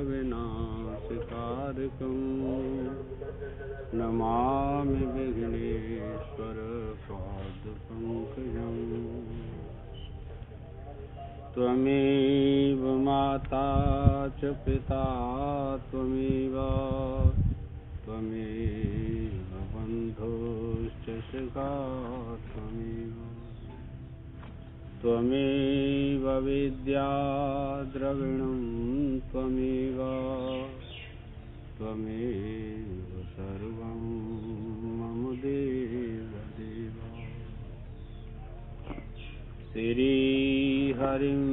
विनाशकारकं नमामि विघ्नेश्वर पादपङ्कजम्। त्वमेव माता च पिता त्वमेव बन्धुश्च सखा त्वमेव विद्या द्रविणं त्वमेव सर्वं मम देवदेव। श्रीहरिं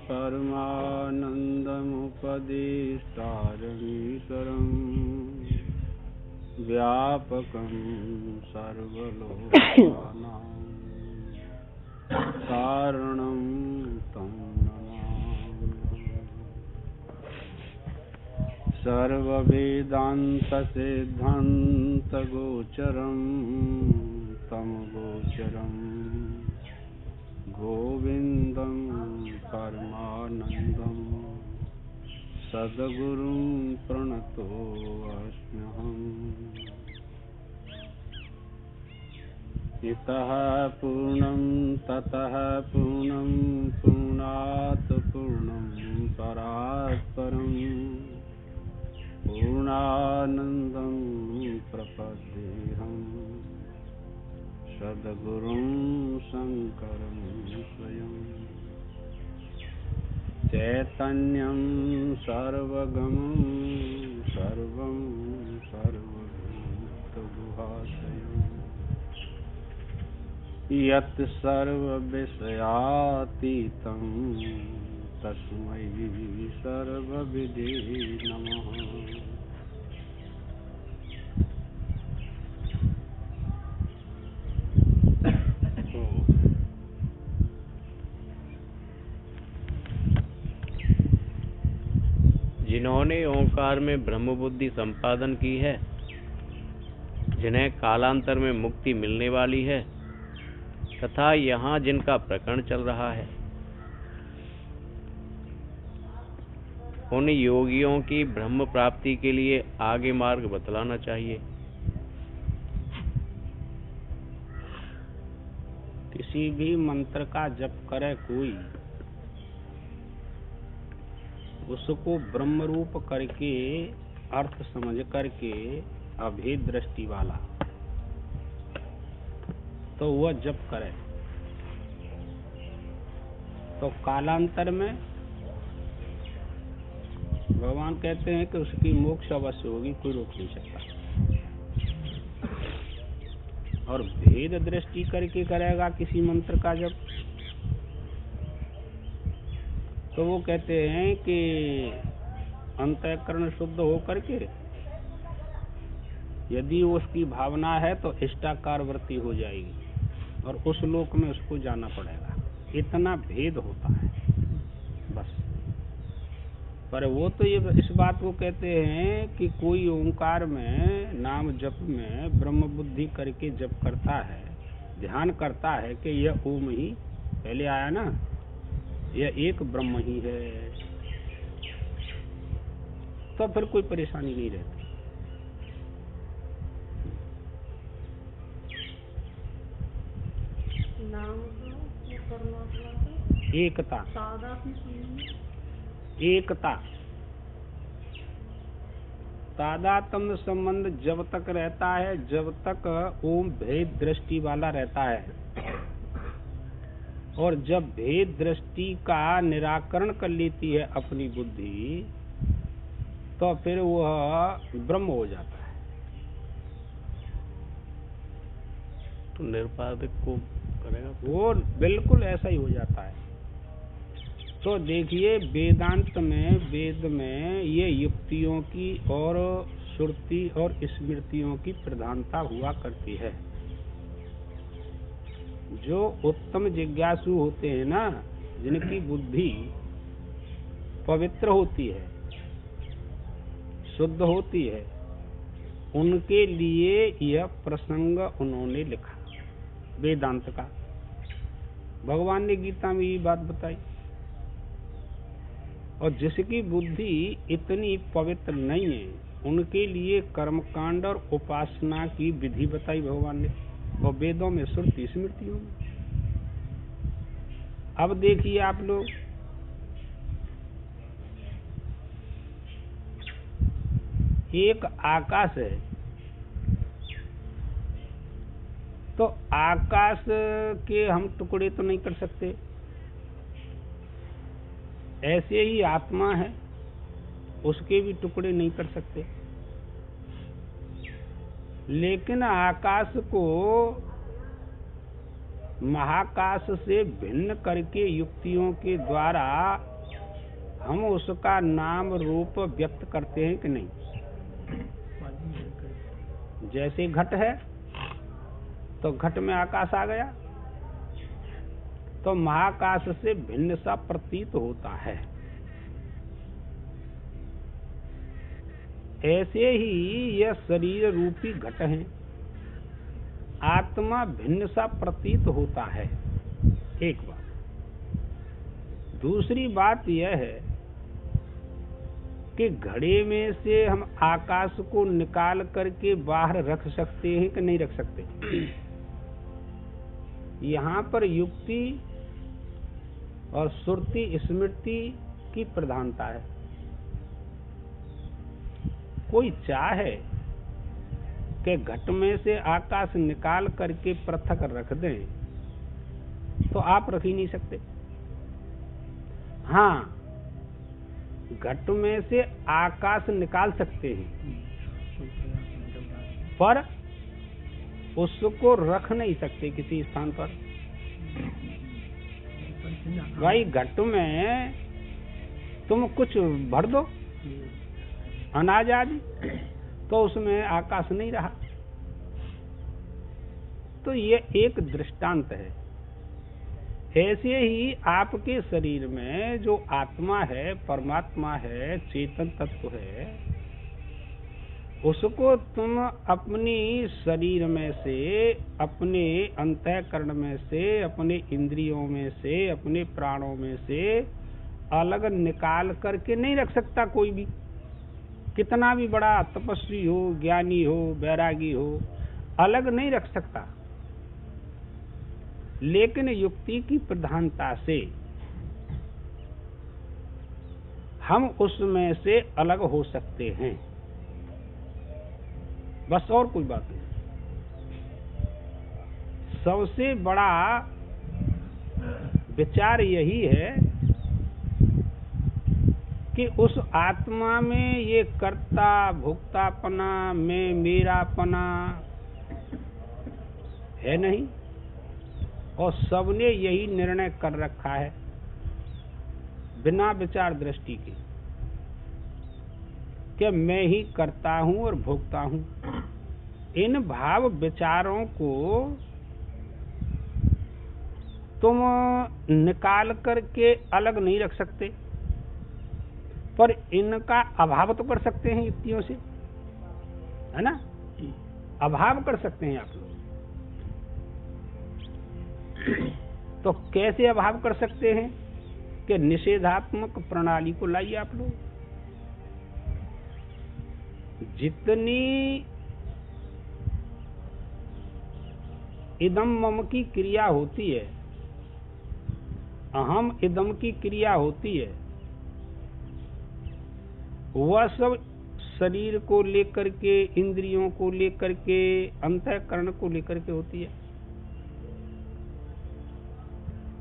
परमानन्दमुपदेष्टारमीश्वरं व्यापकं सर्वलोकानां कारणं तं नमामि। सर्ववेदान्तसिद्धान्तगोचरं तं गोचरं गोविन्दं परमानन्दं सद्गुरुं प्रणतोऽस्म्यहम्। इतः पूर्णं ततः पूर्णं पूर्णात् पूर्णं परात् परं पूर्णानन्दं प्रपद्येऽहम् सद्गुरुं शङ्करं स्वयं। चैतन्यं सर्वगमं सर्वं सर्वभूतगुहाशयम् यत् सर्वविषयातीतं तस्मै सर्वविदे नमः। जिन्होंने ओंकार में ब्रह्म बुद्धि संपादन की है, जिन्हें कालांतर में मुक्ति मिलने वाली है तथा यहाँ जिनका प्रकरण चल रहा है, उन योगियों की ब्रह्म प्राप्ति के लिए आगे मार्ग बतलाना चाहिए। किसी भी मंत्र का जप करे कोई, उसको ब्रह्म रूप करके अर्थ समझ करके अभेद दृष्टि वाला, तो वह जप करे तो कालांतर में भगवान कहते हैं कि उसकी मोक्ष अवश्य होगी, कोई रोक नहीं सकता। और भेद दृष्टि करके करेगा किसी मंत्र का जप, तो वो कहते हैं कि अंतःकरण शुद्ध हो करके यदि उसकी भावना है तो इष्टाकार वृत्ति हो जाएगी और उस लोक में उसको जाना पड़ेगा। इतना भेद होता है बस। पर वो तो ये इस बात को कहते हैं कि कोई ओंकार में नाम जप में ब्रह्म बुद्धि करके जप करता है, ध्यान करता है कि यह ओम ही पहले आया ना, यह एक ब्रह्म ही है, तो फिर कोई परेशानी नहीं रहती। एकता एकता तादात्म्य संबंध जब तक रहता है, जब तक ओम भेद दृष्टि वाला रहता है, और जब भेद दृष्टि का निराकरण कर लेती है अपनी बुद्धि, तो फिर वह ब्रह्म हो जाता है। तो निरुपाधिक को करेगा, वो बिल्कुल ऐसा ही हो जाता है। तो देखिए वेदांत में, वेद में ये युक्तियों की और श्रुति और स्मृतियों की प्रधानता हुआ करती है। जो उत्तम जिज्ञासु होते हैं ना, जिनकी बुद्धि पवित्र होती है, शुद्ध होती है, उनके लिए यह प्रसंग उन्होंने लिखा वेदांत का। भगवान ने गीता में ये बात बताई और जिसकी बुद्धि इतनी पवित्र नहीं है, उनके लिए कर्मकांड और उपासना की विधि बताई भगवान ने, और वेदों में श्रुति स्मृतियों में। अब देखिए आप लोग, एक आकाश है, तो आकाश के हम टुकड़े तो नहीं कर सकते, ऐसे ही आत्मा है, उसके भी टुकड़े नहीं कर सकते। लेकिन आकाश को महाकाश से भिन्न करके युक्तियों के द्वारा हम उसका नाम रूप व्यक्त करते हैं कि नहीं? जैसे घट है तो घट में आकाश आ गया, तो महाकाश से भिन्न सा प्रतीत होता है। ऐसे ही यह शरीर रूपी घट है, आत्मा भिन्न सा प्रतीत होता है। एक बात। दूसरी बात यह है कि घड़े में से हम आकाश को निकाल करके बाहर रख सकते हैं कि नहीं रख सकते? यहाँ पर युक्ति और श्रुति स्मृति की प्रधानता है। कोई चाहे कि घट में से आकाश निकाल करके पृथक रख दें, तो आप रख ही नहीं सकते। हाँ, घट में से आकाश निकाल सकते हैं, पर उसको रख नहीं सकते किसी स्थान पर। भाई घट में तुम कुछ भर दो, अनाज आदि, तो उसमें आकाश नहीं रहा। तो ये एक दृष्टांत है। ऐसे ही आपके शरीर में जो आत्मा है, परमात्मा है, चेतन तत्व है, उसको तुम अपनी शरीर में से, अपने अंतःकरण में से, अपने इंद्रियों में से, अपने प्राणों में से अलग निकाल करके नहीं रख सकता कोई भी, कितना भी बड़ा तपस्वी हो, ज्ञानी हो, वैरागी हो, अलग नहीं रख सकता। लेकिन युक्ति की प्रधानता से हम उसमें से अलग हो सकते हैं, बस, और कोई बात नहीं। सबसे बड़ा विचार यही है कि उस आत्मा में ये कर्ता भोक्तापना में मेरापना है नहीं, और सबने यही निर्णय कर रखा है बिना विचार दृष्टि के कि मैं ही करता हूं और भोगता हूं। इन भाव विचारों को तुम निकाल करके अलग नहीं रख सकते, पर इनका अभाव तो कर सकते हैं युक्तियों से, है ना? अभाव कर सकते हैं आप लोग। तो कैसे अभाव कर सकते हैं? कि निषेधात्मक प्रणाली को लाइए आप लोग। जितनी इदम मम की क्रिया होती है, अहम इदम की क्रिया होती है, वह सब शरीर को लेकर के, इंद्रियों को लेकर के, अंतःकरण को लेकर के होती है।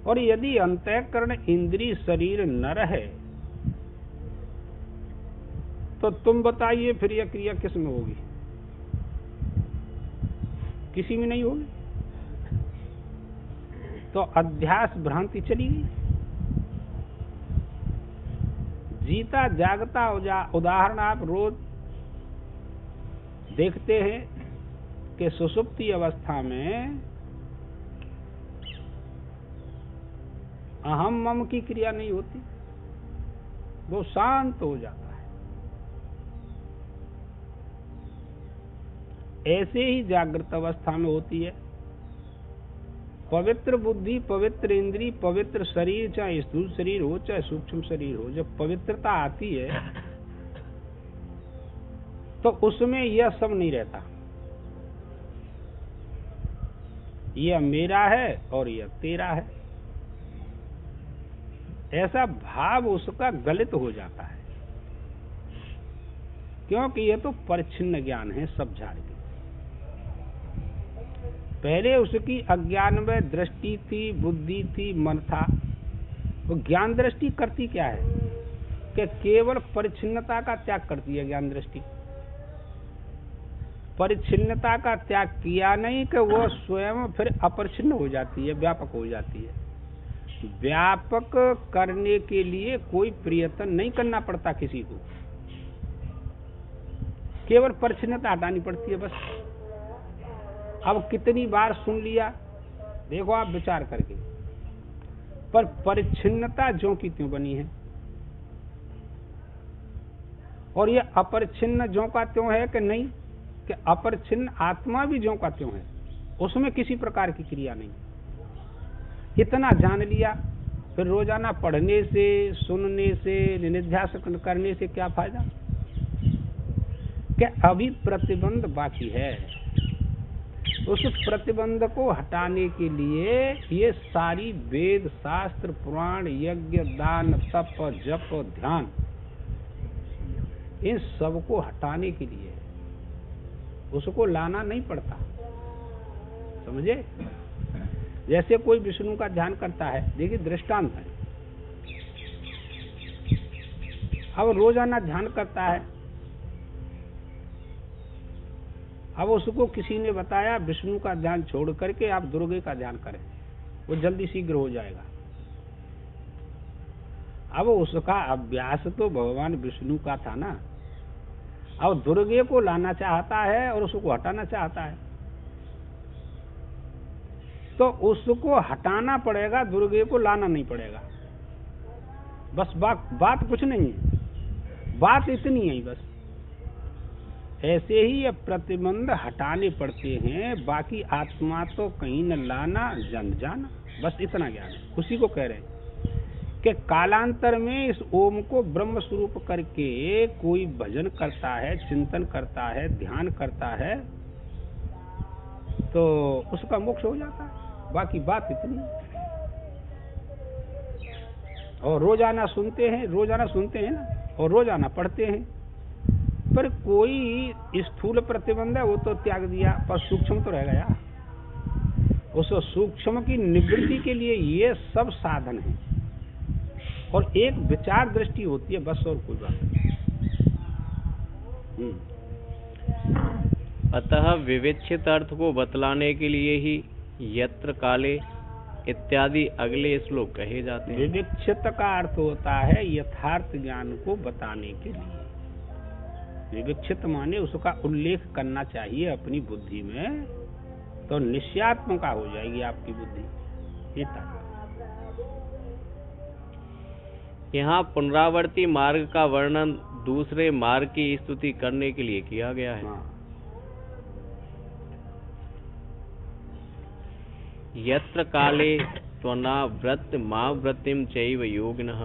और यदि अंतःकरण, इंद्रिय, शरीर न रहे तो तुम बताइए फिर यह क्रिया किस में होगी? किसी में नहीं होगी। तो अध्यास भ्रांति चली गई। जीता जागता उदाहरण आप रोज देखते हैं कि सुषुप्ति अवस्था में अहम मम की क्रिया नहीं होती, वो शांत हो जाता है। ऐसे ही जागृत अवस्था में होती है। पवित्र बुद्धि, पवित्र इंद्री, पवित्र शरीर, चाहे स्थूल शरीर हो चाहे सूक्ष्म शरीर हो, जब पवित्रता आती है तो उसमें यह सब नहीं रहता, यह मेरा है और यह तेरा है, ऐसा भाव उसका गलित हो जाता है, क्योंकि यह तो परिच्छिन्न ज्ञान है सब झाड़ के। पहले उसकी अज्ञान में दृष्टि थी, बुद्धि थी, मन था। वो ज्ञान दृष्टि करती क्या है कि केवल परिच्छिन्नता का त्याग करती है। ज्ञान दृष्टि परिच्छिन्नता का त्याग किया नहीं कि वो स्वयं फिर अपरिच्छिन्न हो जाती है, व्यापक हो जाती है। व्यापक करने के लिए कोई प्रयत्न नहीं करना पड़ता किसी को, केवल परिच्छिन्नता हटानी पड़ती है बस। अब कितनी बार सुन लिया देखो आप विचार करके, पर परिच्छिन्नता ज्यों की त्यों बनी है, और ये अपरिच्छिन्न ज्यों का त्यों है कि नहीं, कि अपरिच्छिन्न आत्मा भी ज्यों का त्यों है, उसमें किसी प्रकार की क्रिया नहीं। इतना जान लिया, फिर रोजाना पढ़ने से, सुनने से, निध्यासन करने से क्या फायदा, कि अभी प्रतिबंध बाकी है। उस प्रतिबंध को हटाने के लिए ये सारी वेद, शास्त्र, पुराण, यज्ञ, दान, तप, जप, ध्यान, इन सब को हटाने के लिए उसको लाना नहीं पड़ता, समझे। जैसे कोई विष्णु का ध्यान करता है, देखिए दृष्टांत है, अब रोजाना ध्यान करता है, अब उसको किसी ने बताया विष्णु का ध्यान छोड़ करके आप दुर्गे का ध्यान करें, वो जल्दी शीघ्र हो जाएगा। अब उसका अभ्यास तो भगवान विष्णु का था ना, अब दुर्गे को लाना चाहता है और उसको हटाना चाहता है, तो उसको हटाना पड़ेगा, दुर्गे को लाना नहीं पड़ेगा। बस बात कुछ नहीं है, बात इतनी है बस। ऐसे ही ये प्रतिबंध हटाने पड़ते हैं, बाकी आत्मा तो कहीं न लाना जन जाना, बस इतना ज्ञान है। उसी को कह रहे हैं कि कालांतर में इस ओम को ब्रह्म स्वरूप करके कोई भजन करता है, चिंतन करता है, ध्यान करता है, तो उसका मोक्ष हो जाता है। बाकी बात इतनी है। और रोजाना सुनते हैं ना, और रोजाना पढ़ते हैं, पर कोई स्थूल प्रतिबंध है वो तो त्याग दिया, पर सूक्ष्म तो रह गया। उस सूक्ष्म की निवृत्ति के लिए ये सब साधन है, और एक विचार दृष्टि होती है बस, और कोई बात नहीं। अतः विविक्षित अर्थ को बतलाने के लिए ही यत्र काले इत्यादि अगले श्लोक कहे जाते हैं। विविक्षित का अर्थ होता है यथार्थ ज्ञान को बताने के लिए। विविक्षित माने उसका उल्लेख करना चाहिए अपनी बुद्धि में, तो निश्चयात्मका हो जाएगी आपकी बुद्धि। यहाँ पुनरावर्ती मार्ग का वर्णन दूसरे मार्ग की स्तुति करने के लिए किया गया है। हाँ। यत्र काले त्वनाव्रत मा वृत्तिम चैव योगिनः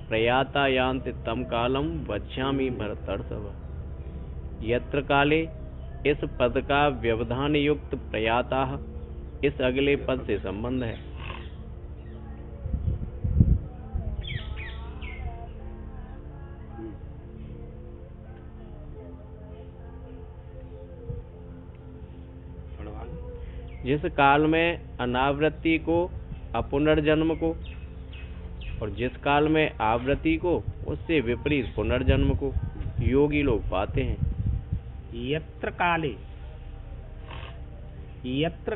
प्रयाता यान्ति तम कालम वक्ष्यामि भरतर्षभ। यत्र काले इस पद का व्यवधान युक्त प्रयाता इस अगले पद से संबंध है। जिस काल में अनावृत्ति को, अपुनर्जन्म को, और जिस काल में आवृत्ति को, उससे विपरीत पुनर्जन्म को योगी लोग पाते हैं। यत्र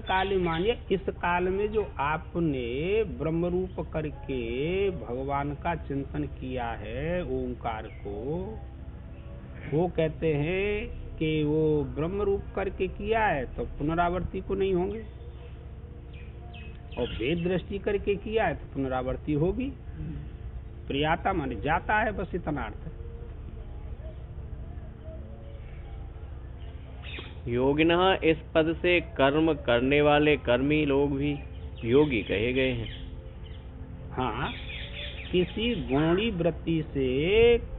काले मानिए इस काल में जो आपने ब्रह्म रूप करके भगवान का चिंतन किया है, ओंकार को, वो कहते हैं कि वो ब्रह्म रूप करके किया है तो पुनरावर्ती को नहीं होंगे, और वेद दृष्टि करके किया है तो पुनरावर्ती होगी। प्रियाता माने जाता है, बस इतना अर्थ है। योगिनः इस पद से कर्म करने वाले कर्मी लोग भी योगी कहे गए हैं। हाँ, किसी गौणी वृत्ति से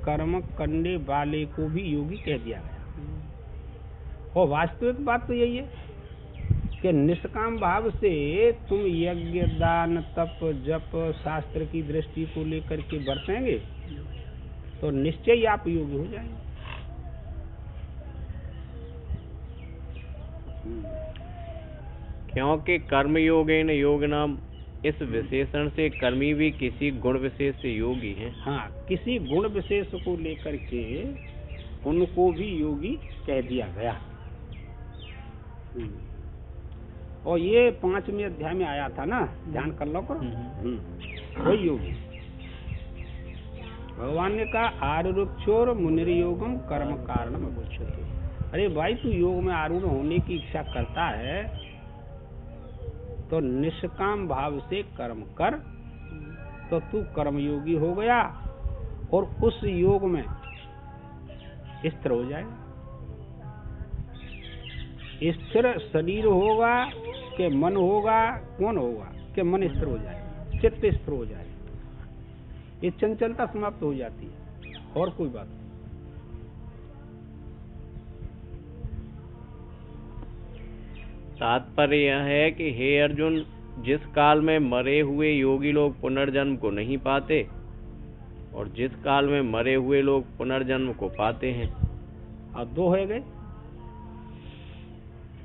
कर्म करने वाले को भी योगी कह दिया गया। और वास्तविक बात तो यही है कि निष्काम भाव से तुम यज्ञ, दान, तप, जप, शास्त्र की दृष्टि को लेकर के बरतेंगे तो निश्चय ही आप योगी हो जाएंगे। क्योंकि कर्म योगेन योगिनाम, इस विशेषण से कर्मी भी किसी गुण विशेष से योगी हैं। हाँ, किसी गुण विशेष को लेकर के उनको भी योगी कह दिया गया। और ये 5वें अध्याय में आया था ना, ध्यान कर लो करो। वही योगी भगवान ने कहा आरुक्षोर मुनिर्योगम कर्म कारणम अभुच्यते। अरे भाई, तू योग में आरूढ़ होने की इच्छा करता है तो निष्काम भाव से कर्म कर, तो तू कर्मयोगी हो गया और उस योग में स्थिर हो जाएगा। स्थिर शरीर होगा कि मन होगा, कौन होगा कि मन स्थिर हो जाएगा, चित्त स्थिर हो जाएगा, ये चंचलता समाप्त हो जाती है। और कोई बात नहीं। तात्पर्य यह है कि हे अर्जुन, जिस काल में मरे हुए योगी लोग पुनर्जन्म को नहीं पाते और जिस काल में मरे हुए लोग पुनर्जन्म को पाते हैं। अब दो हो गए।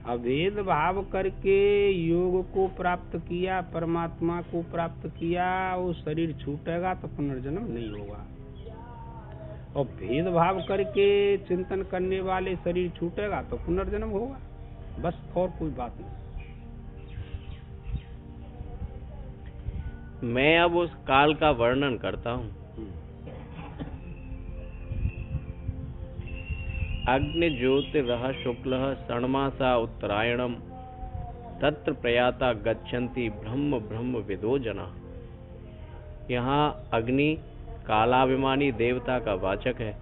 अभेद भाव करके योग को प्राप्त किया, परमात्मा को प्राप्त किया, वो शरीर छूटेगा तो पुनर्जन्म नहीं होगा। और भेदभाव करके चिंतन करने वाले शरीर छूटेगा तो पुनर्जन्म होगा। बस, और कोई बात नहीं। मैं अब उस काल का वर्णन करता हूँ। अग्नि ज्योतिरः शुक्लः षण्मासा उत्तरायणम तत्र प्रयाता गच्छन्ति ब्रह्म ब्रह्म विदो जना। यहाँ अग्नि कालाभिमानी देवता का वाचक है।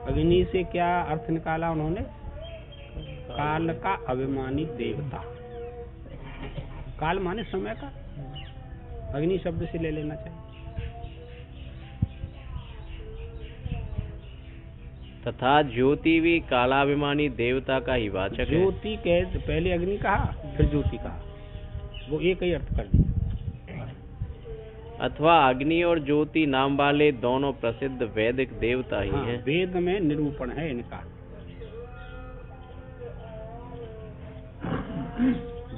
अग्नि से क्या अर्थ निकाला उन्होंने? काल का अभिमानी देवता। काल माने समय का, अग्नि शब्द से ले लेना चाहिए। तथा ज्योति भी कालाभिमानी देवता का ही वाचक है। ज्योति कह, पहले अग्नि कहा फिर ज्योति कहा, वो एक ही अर्थ कर दिया। अथवा अग्नि और ज्योति नाम वाले दोनों प्रसिद्ध वैदिक देवता ही हैं। वेद में निरूपण है इनका।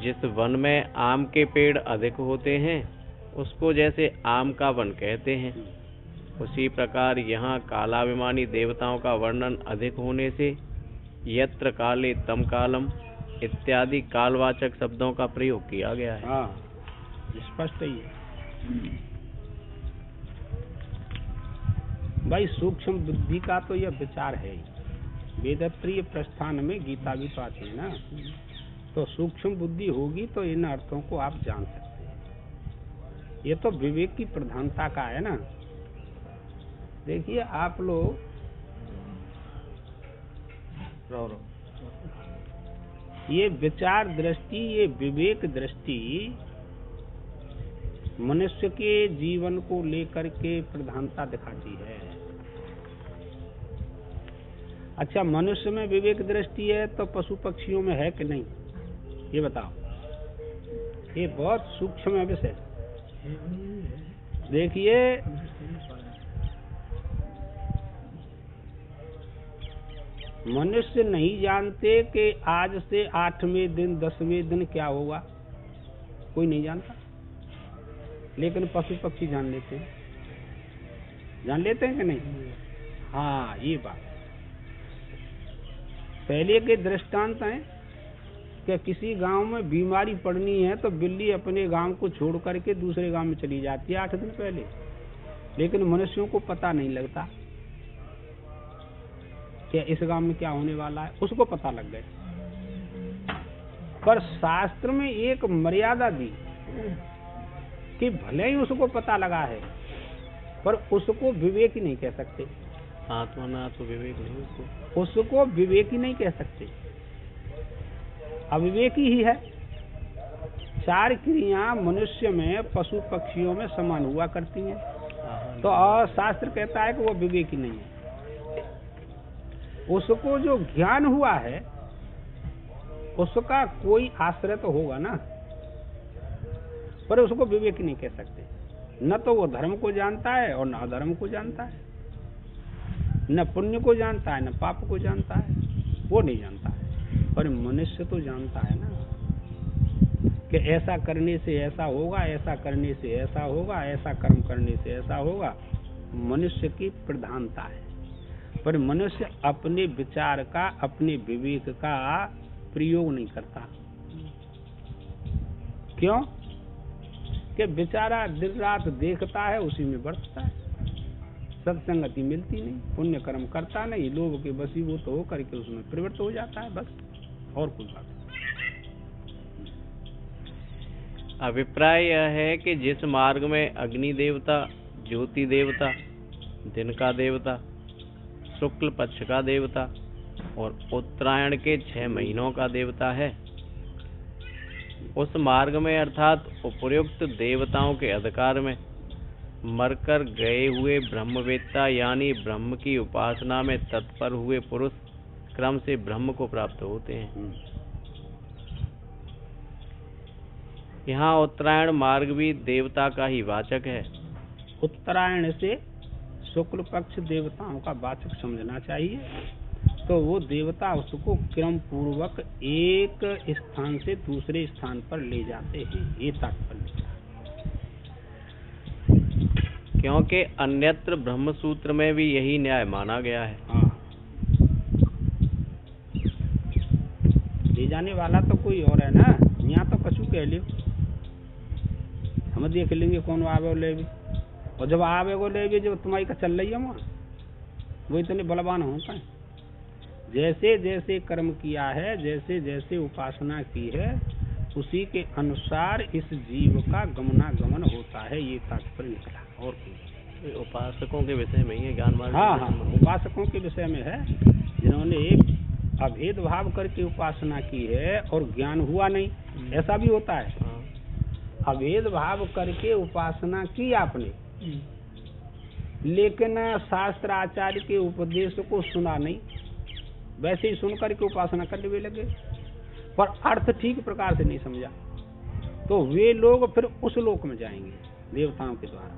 जिस वन में आम के पेड़ अधिक होते हैं उसको जैसे आम का वन कहते हैं, उसी प्रकार यहाँ कालाभिमानी देवताओं का वर्णन अधिक होने से यत्र काले तम कालम इत्यादि कालवाचक शब्दों का प्रयोग किया गया है। हाँ, स्पष्ट ही है भाई। सूक्ष्म बुद्धि का तो यह विचार है ही। वेदप्रिय प्रस्थान में गीता भी तो आती है ना, तो सूक्ष्म बुद्धि होगी तो इन अर्थों को आप जान सकते हैं। ये तो विवेक की प्रधानता का है ना। देखिए आप लोग ये विचार दृष्टि, ये विवेक दृष्टि मनुष्य के जीवन को लेकर के प्रधानता दिखाती है। अच्छा, मनुष्य में विवेक दृष्टि है तो पशु पक्षियों में है कि नहीं, ये बताओ। ये बहुत सूक्ष्म है विषय। देखिए मनुष्य नहीं जानते कि आज से 8वें दिन 10वें दिन क्या होगा, कोई नहीं जानता। लेकिन पशु पक्षी जान लेते हैं, जान लेते हैं कि नहीं? हाँ, ये बात पहले के दृष्टांत हैं कि किसी गांव में बीमारी पड़नी है तो बिल्ली अपने गांव को छोड़ करके दूसरे गांव में चली जाती है 8 दिन पहले। लेकिन मनुष्यों को पता नहीं लगता कि इस गांव में क्या होने वाला है, उसको पता लग गए। पर शास्त्र में एक मर्यादा दी कि भले ही उसको पता लगा है पर उसको विवेक ही नहीं कह सकते। आत्मा ना तो विवेक नहीं, उसको विवेक ही नहीं कह सकते, अविवेकी ही है। चार क्रिया मनुष्य में, पशु पक्षियों में समान हुआ करती हैं। तो शास्त्र कहता है कि वो विवेकी नहीं है। उसको जो ज्ञान हुआ है उसका कोई आश्रय तो होगा ना, पर उसको विवेकी नहीं कह सकते। न तो वो धर्म को जानता है और न अधर्म को जानता है, न पुण्य को जानता है न पाप को जानता है, वो नहीं जानता है। पर मनुष्य तो जानता है ना कि ऐसा करने से ऐसा होगा, ऐसा करने से ऐसा होगा, ऐसा कर्म करने से ऐसा होगा। मनुष्य की प्रधानता है, पर मनुष्य अपने विचार का, अपने विवेक का प्रयोग नहीं करता। क्यों? कि बेचारा दिन रात देखता है, उसी में बढ़ता है, सत्संगति मिलती नहीं, पुण्य कर्म करता नहीं, लोभ के वशीभूत हो करके उसमें प्रवृत्त हो जाता है, बस। और कोई बात नहीं। अभिप्राय यह है कि जिस मार्ग में अग्नि देवता, ज्योति देवता, दिन का देवता, शुक्ल पक्ष का देवता और उत्तरायण के 6 महीनों का देवता है, उस मार्ग में अर्थात उपर्युक्त देवताओं के अधिकार में मरकर गए हुए ब्रह्मवेत्ता यानी ब्रह्म की उपासना में तत्पर हुए पुरुष क्रम से ब्रह्म को प्राप्त होते हैं। यहाँ उत्तरायण मार्ग भी देवता का ही वाचक है। उत्तरायण से शुक्ल पक्ष देवताओं का वाचक समझना चाहिए। तो वो देवता उसको क्रम पूर्वक एक स्थान से दूसरे स्थान पर ले जाते हैं, ये तात्पर्य। क्योंकि अन्यत्र ब्रह्मसूत्र में भी यही न्याय माना गया है। हाँ, ले जाने वाला तो कोई और है ना, यहाँ तो कछु कह लियो, हम देख लेंगे कौन आवे ले भी। और जब आवे वो ले भी, जब तुम्हारी का चल रही है वहाँ, वो इतने बलवान होता है। जैसे जैसे कर्म किया है, जैसे जैसे उपासना की है, उसी के अनुसार इस जीव का गमनागमन होता है, ये तात्पर्य निकला। और उपासकों के विषय में ही है ज्ञान मार्ग। हाँ हाँ, उपासकों के विषय में है, जिन्होंने एक अभेद भाव करके उपासना की है और ज्ञान हुआ नहीं, ऐसा भी होता है। अभेद भाव करके उपासना की आपने, लेकिन शास्त्र आचार्य के उपदेश को सुना नहीं, वैसे ही सुन करके उपासना करने भी लगे, पर अर्थ ठीक प्रकार से नहीं समझा, तो वे लोग फिर उस लोक में जाएंगे देवताओं के द्वारा,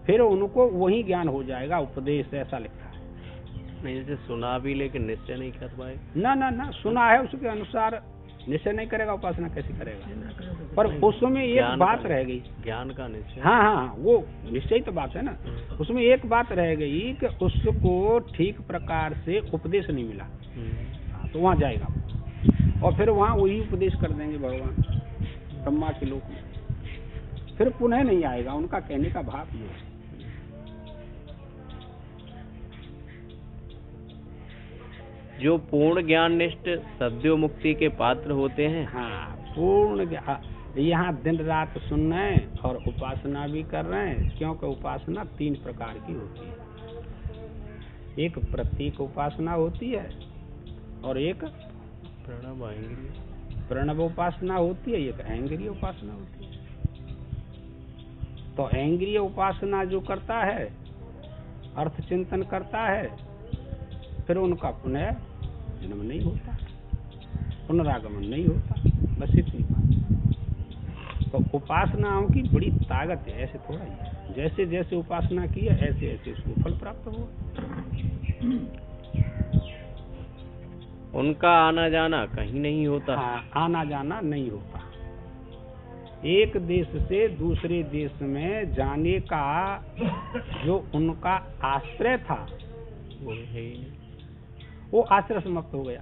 फिर उनको वही ज्ञान हो जाएगा। उपदेश ऐसा लिखा है। नहीं, जैसे सुना भी लेकिन निश्चय नहीं कर पाए। ना ना ना, सुना है उसके अनुसार निश्चय नहीं करेगा, उपासना कैसे करेगा? पर उसमें एक बात रह गई, ज्ञान का निश्चय। हाँ हाँ, वो निश्चय तो बात है ना। उसमें एक बात रह गई कि उसको ठीक प्रकार से उपदेश नहीं मिला, तो वहाँ जाएगा और फिर वहाँ वही उपदेश कर देंगे भगवान ब्रह्मा के लोक में, फिर पुनः नहीं आएगा। उनका कहने का भाव ये है। जो पूर्ण ज्ञान निष्ठ सद्यो मुक्ति के पात्र होते हैं। हाँ, पूर्ण यहाँ दिन रात सुन रहे हैं और उपासना भी कर रहे हैं, क्योंकि उपासना 3 प्रकार की होती है। एक प्रतीक उपासना होती है और एक प्रणव उपासना होती है, एक ऐंग्रिय उपासना होती है। तो ऐंग्रिय उपासना जो करता है, अर्थ चिंतन करता है, फिर उनका पुनः जन्म नहीं होता, पुनरागमन नहीं होता, बस इतनी बात। तो उपासनाओं की बड़ी ताकत है, ऐसे थोड़ा ही। जैसे जैसे उपासना की है, ऐसे ऐसे उसको फल प्राप्त हो। उनका आना जाना कहीं नहीं होता। हाँ, आना जाना नहीं होता। एक देश से दूसरे देश में जाने का जो उनका आश्रय था, वो है ही नहीं। वो आश्रय समाप्त हो गया।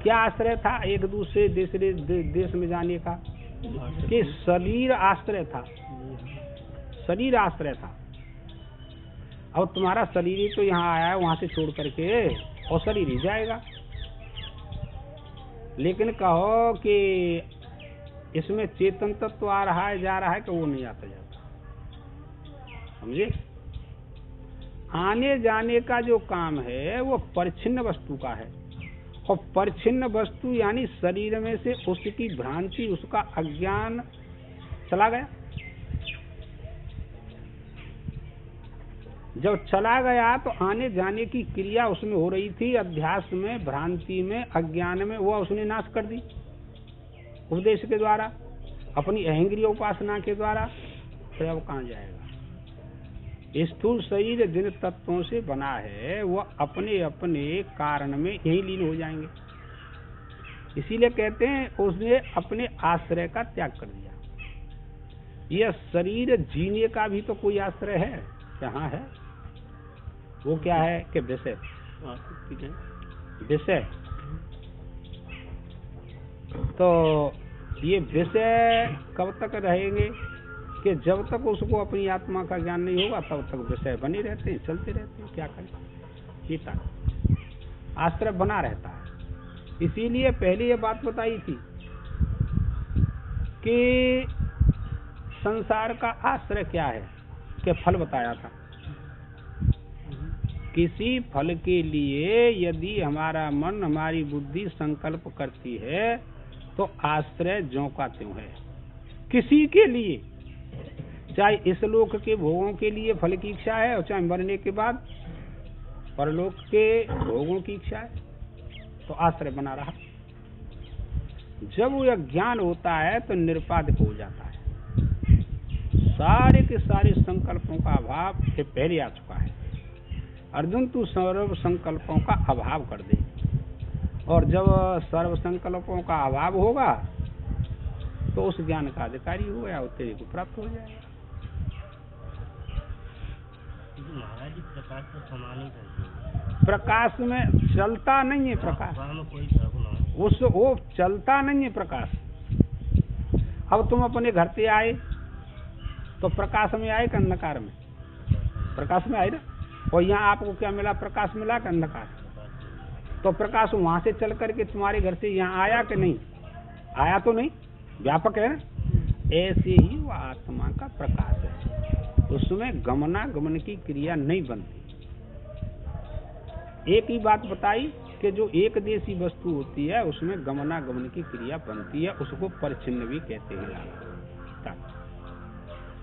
क्या आश्रय था एक दूसरे दूसरे देश में जाने का? कि शरीर आश्रय था, शरीर आश्रय था। अब तुम्हारा शरीर ही तो यहाँ आया है, वहां से छोड़ करके, और शरीर ही जाएगा। लेकिन कहो कि इसमें चेतन तत्व आ रहा है, जा रहा है, कि वो नहीं आता जाता, समझे? आने जाने का जो काम है वो परिच्छिन्न वस्तु का है, और परिच्छिन्न वस्तु यानी शरीर में से उसकी भ्रांति, उसका अज्ञान चला गया। जब चला गया तो आने जाने की क्रिया उसमें हो रही थी, अध्यास में, भ्रांति में, अज्ञान में, वो उसने नाश कर दी उपदेश के द्वारा, अपनी अहंग्रीय उपासना के द्वारा। तो अब कहाँ जाएगा? स्थूल शरीर जिन तत्वों से बना है वह अपने अपने कारण में यही लीन हो जाएंगे। इसीलिए कहते हैं उसने अपने आश्रय का त्याग कर दिया। यह शरीर जीने का भी तो कोई आश्रय है? कहाँ है? वो क्या है कि विषय। विषय तो ये विषय कब तक रहेंगे कि जब तक उसको अपनी आत्मा का ज्ञान नहीं होगा तब तक विषय बने रहते हैं, चलते रहते हैं। क्या करें? सीता आश्रय बना रहता है। इसीलिए पहले ये बात बताई थी कि संसार का आश्रय क्या है, कि फल बताया था। किसी फल के लिए यदि हमारा मन, हमारी बुद्धि संकल्प करती है तो आश्रय ज्यों का त्यों है। किसी के लिए, चाहे इस लोक के भोगों के लिए फल की इच्छा है और चाहे मरने के बाद परलोक के भोगों की इच्छा है, तो आश्रय बना रहा। जब वो ज्ञान होता है तो निरुपाधिक हो जाता है। सारे के सारे संकल्पों का अभाव ये पहले आ चुका है। अर्जुन तू सर्व संकल्पों का अभाव कर दे, और जब सर्व संकल्पों का अभाव होगा तो उस ज्ञान का अधिकारी हो गया, तेरे को प्राप्त हो जाएगा। महाराज जी प्रकाश तो समान ही करते, प्रकाश में चलता नहीं है प्रकाश, में कोई फर्क ना, उस वो चलता नहीं है प्रकाश। अब तुम अपने घर से आए तो प्रकाश में आए कि अंधकार में? प्रकाश में आए ना। और यहाँ आपको क्या मिला? प्रकाश मिला कि अंधकार? तो प्रकाश वहां से चल करके तुम्हारे घर से यहाँ आया कि नहीं आया? तो नहीं, व्यापक है ना। ऐसे ही वो आत्मा का प्रकाश है, उसमें गमनागमन की क्रिया नहीं बनती। एक ही बात बताई कि जो एक देशी वस्तु होती है उसमें गमनागमन की क्रिया बनती है, उसको परिच्छिन्न भी कहते हैं।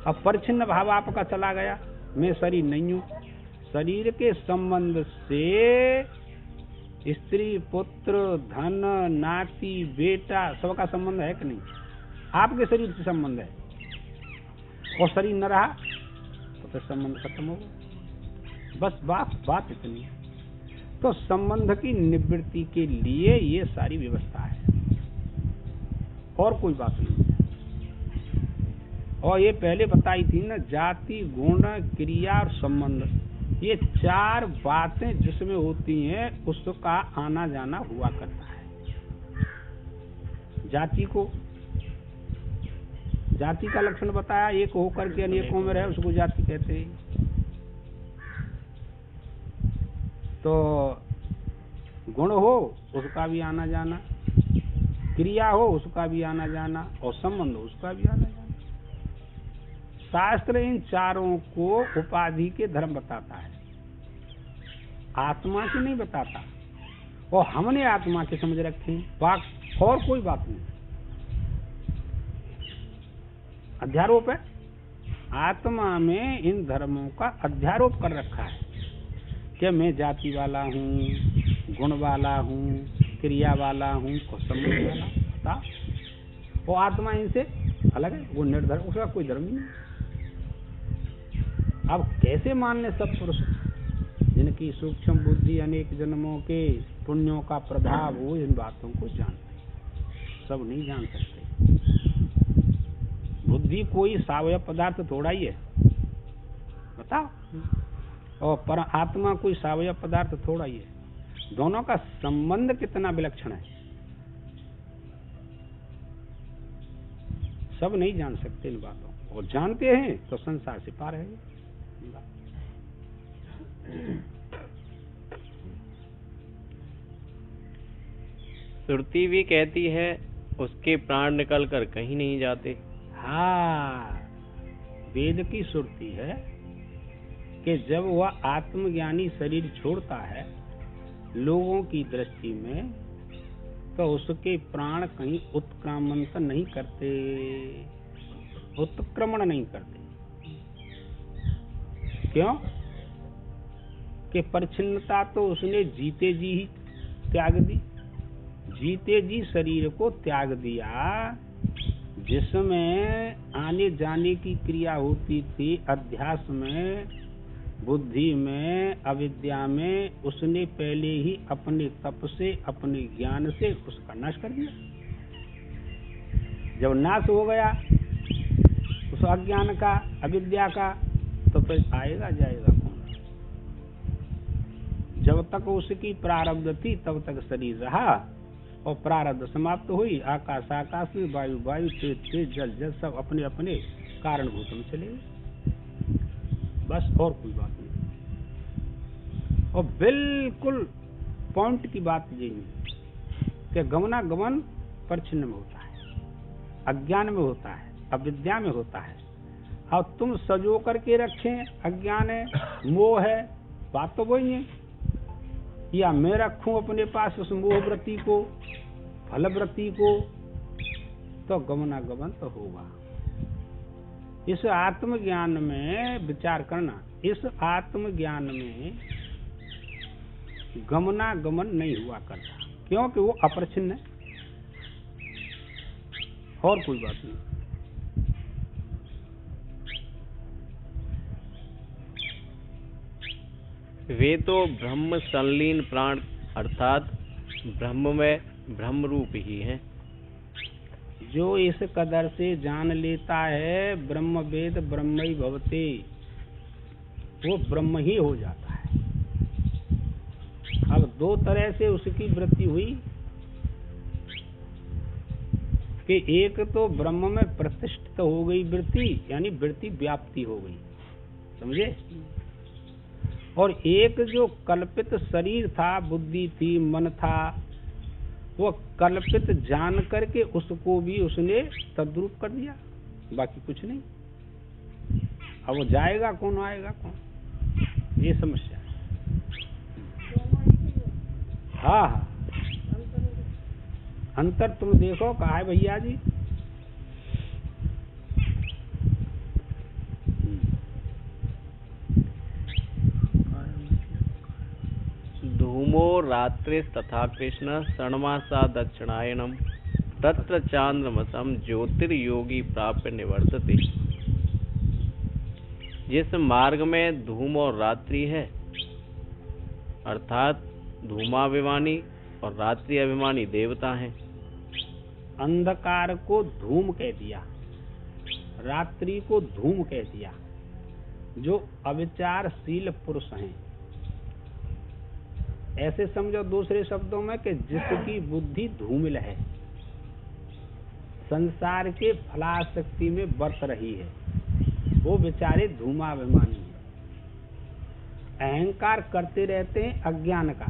अब परिच्छिन्न भाव आपका चला गया, मैं शरीर नहीं हूँ। शरीर के संबंध से स्त्री, पुत्र, धन, नाती, बेटा सबका संबंध है कि नहीं? आपके शरीर से संबंध है, और शरीर न रहा तो फिर संबंध खत्म हो गया। बस बात इतनी है। तो संबंध की निवृत्ति के लिए ये सारी व्यवस्था है, और कोई बात नहीं है। और ये पहले बताई थी ना, जाति, गुण, क्रिया और संबंध, ये चार बातें जिसमें होती हैं उसका आना जाना हुआ करता है। जाति को, जाति का लक्षण बताया, एक होकर के अनेकों में रहे उसको जाति कहते हैं। तो गुण हो उसका भी आना जाना, क्रिया हो उसका भी आना जाना, और संबंध हो उसका भी आना जाना। शास्त्र इन चारों को उपाधि के धर्म बताता है, आत्मा के नहीं बताता। और हमने आत्मा के समझ रखे, बात और कोई बात नहीं। अध्यारोप है, आत्मा में इन धर्मों का अध्यारोप कर रखा है कि मैं जाति वाला हूँ, गुण वाला हूँ, क्रिया वाला हूँ, संबंध वाला था। वो आत्मा इनसे अलग है, वो निर्धर्म, उसका कोई धर्म ही नहीं। अब कैसे मान ले सब पुरुष जिनकी सूक्ष्म बुद्धि अनेक जन्मों के पुण्यों का प्रभाव हो, इन बातों को जानते? सब नहीं जान सकते। बुद्धि कोई सावयव पदार्थ थोड़ा ही है, बताओ। और पर आत्मा कोई सावयव पदार्थ थोड़ा ही है। दोनों का संबंध कितना विलक्षण है, सब नहीं जान सकते इन बातों को। और जानते हैं तो संसार से पार है। श्रुति भी कहती है उसके प्राण निकल कर कहीं नहीं जाते। हाँ, वेद की श्रुति है कि जब वह आत्मज्ञानी शरीर छोड़ता है, लोगों की दृष्टि में तो उसके प्राण कहीं उत्क्रामंत नहीं करते, उत्क्रमण नहीं करते। क्यों? कि परिच्छिन्नता तो उसने जीते जी ही त्याग दी, जीते जी शरीर को त्याग दिया। जिसमें आने जाने की क्रिया होती थी, अध्यास में, बुद्धि में, अविद्या में, उसने पहले ही अपने तप से, अपने ज्ञान से उसका नाश कर दिया। जब नाश हो गया उस अज्ञान का, अविद्या का, तो फिर आएगा जाएगा कौन? जब तक उसकी प्रारब्ध थी तब तक शरीर रहा, और प्रारब्ध समाप्त हुई, आकाश आकाश में, वायु वायु, तेज तेज, जल जल, सब अपने अपने कारणभूत में चले गए। बस, और कोई बात नहीं। और बिल्कुल पॉइंट की बात यही है कि गमना गमन परिच्छिन्न में होता है, अज्ञान में होता है, अविद्या में होता है। अब तुम सजो करके रखे अज्ञान है, मोह है, बात तो वही है। या मैं रखूं अपने पास उस मोह वृत्ति को, फल वृत्ति को, तो गमना गमन तो होगा। इस आत्मज्ञान में विचार करना, इस आत्मज्ञान में गमना गमन नहीं हुआ करता, क्योंकि वो अपरिच्छिन्न है, और कोई बात नहीं। वे तो ब्रह्म संलीन प्राण अर्थात ब्रह्म में ब्रह्म रूप ही है। जो इस कदर से जान लेता है ब्रह्म वेद ब्रह्मई भवते, वो ब्रह्म ही हो जाता है। अब दो तरह से उसकी वृत्ति हुई कि एक तो ब्रह्म में प्रतिष्ठित हो गई वृत्ति, यानी वृत्ति व्याप्ति हो गई, समझे? और एक जो कल्पित शरीर था, बुद्धि थी, मन था, वो कल्पित जान करके उसको भी उसने तद्रूप कर दिया, बाकी कुछ नहीं। अब वो जाएगा कौन, आएगा कौन, ये समस्या है। हाँ हाँ, अंतर तुम देखो, कहा है भैया जी? धूमो रात्रिस्तथा कृष्ण षण्मासा दक्षिणायनम तत्र चांद्रमसम ज्योतिर्योगी प्राप्य निवर्तते। जिस मार्ग में धूम और रात्रि है, अर्थात धूमाभिमानी और रात्रि अभिमानी देवता हैं। अंधकार को धूम कह दिया, रात्रि को धूम कह दिया। जो अविचारशील पुरुष हैं, ऐसे समझो दूसरे शब्दों में कि जिसकी बुद्धि धूमिल है, संसार के फलाशक्ति में बरत रही है, वो बेचारे धूमाभिमानी हैं। अहंकार करते रहते हैं अज्ञान का,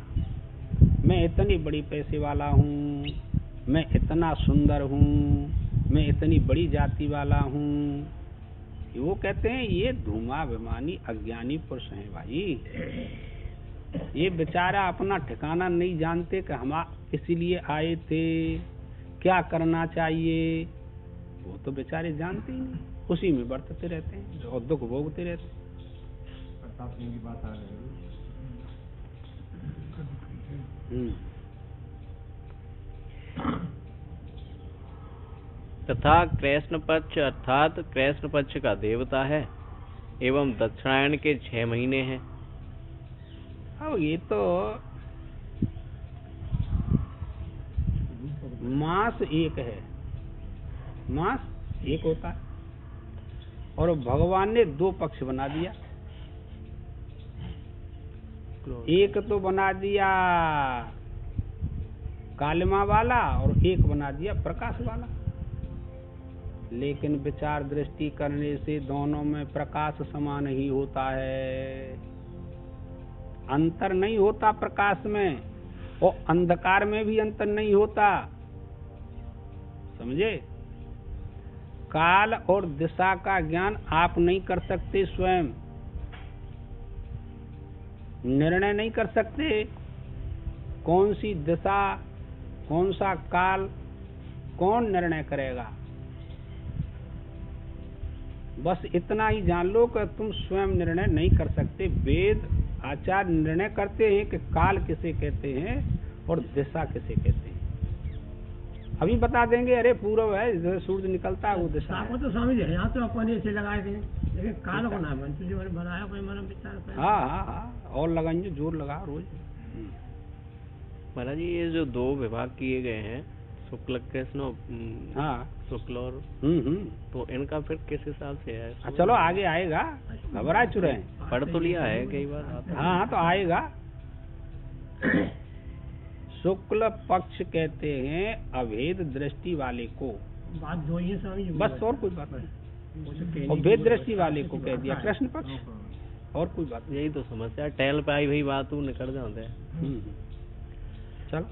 मैं इतनी बड़ी पैसे वाला हूँ, मैं इतना सुंदर हूँ, मैं इतनी बड़ी जाति वाला हूँ। वो कहते हैं ये धूमाभिमानी अज्ञानी पुरुष हैं भाई। ये बेचारा अपना ठिकाना नहीं जानते कि हम इसीलिए आए थे, क्या करना चाहिए, वो तो बेचारे जानते ही नहीं, उसी में बरतते रहते हैं और दुख भोगते रहते हैं। तथा कृष्ण पक्ष अर्थात कृष्ण पक्ष का देवता है एवं दक्षिणायन के 6 महीने हैं। अब ये तो मास एक है, मास एक होता है, और भगवान ने 2 पक्ष बना दिया। एक तो बना दिया कालिमा वाला और एक बना दिया प्रकाश वाला। लेकिन विचार दृष्टि करने से दोनों में प्रकाश समान ही होता है, अंतर नहीं होता प्रकाश में, और अंधकार में भी अंतर नहीं होता, समझे? काल और दिशा का ज्ञान आप नहीं कर सकते, स्वयं निर्णय नहीं कर सकते कौन सी दिशा कौन सा काल कौन निर्णय करेगा, बस इतना ही जान लो कि तुम स्वयं निर्णय नहीं कर सकते। वेद आचार्य निर्णय करते हैं कि काल किसे कहते हैं और दिशा किसे कहते हैं। अभी बता देंगे, अरे पूर्व है, इधर सूरज निकलता है, वो दिशा आपको है। तो समझ है, यहाँ तो अपन ऐसे लगाए थे, लेकिन काल को ना मन तुझे मैंने बनाया कोई मन विचार कर। हाँ हाँ हाँ, और लगाएंगे, जोर लगा रोज। महाराज जी, ये जो दो विभाग किए गए हैं, शुक्ल कृष्ण, हाँ शुक्ल और, हम्म। तो इनका फिर किस हिसाब से है? चलो आगे आएगा, घबरा चुरे हैं। पढ़ तो लिया है कई बार आता है। हाँ तो आएगा। शुक्ल पक्ष कहते हैं अभेद दृष्टि वाले को, बात दो ही समझ, बस और कोई बात नहीं। और भेद दृष्टि वाले को कह दिया कृष्ण पक्ष, और कोई बात नहीं। यही तो समस्या, टहल पे आई भाई बात तू निकल जाते हैं। चलो,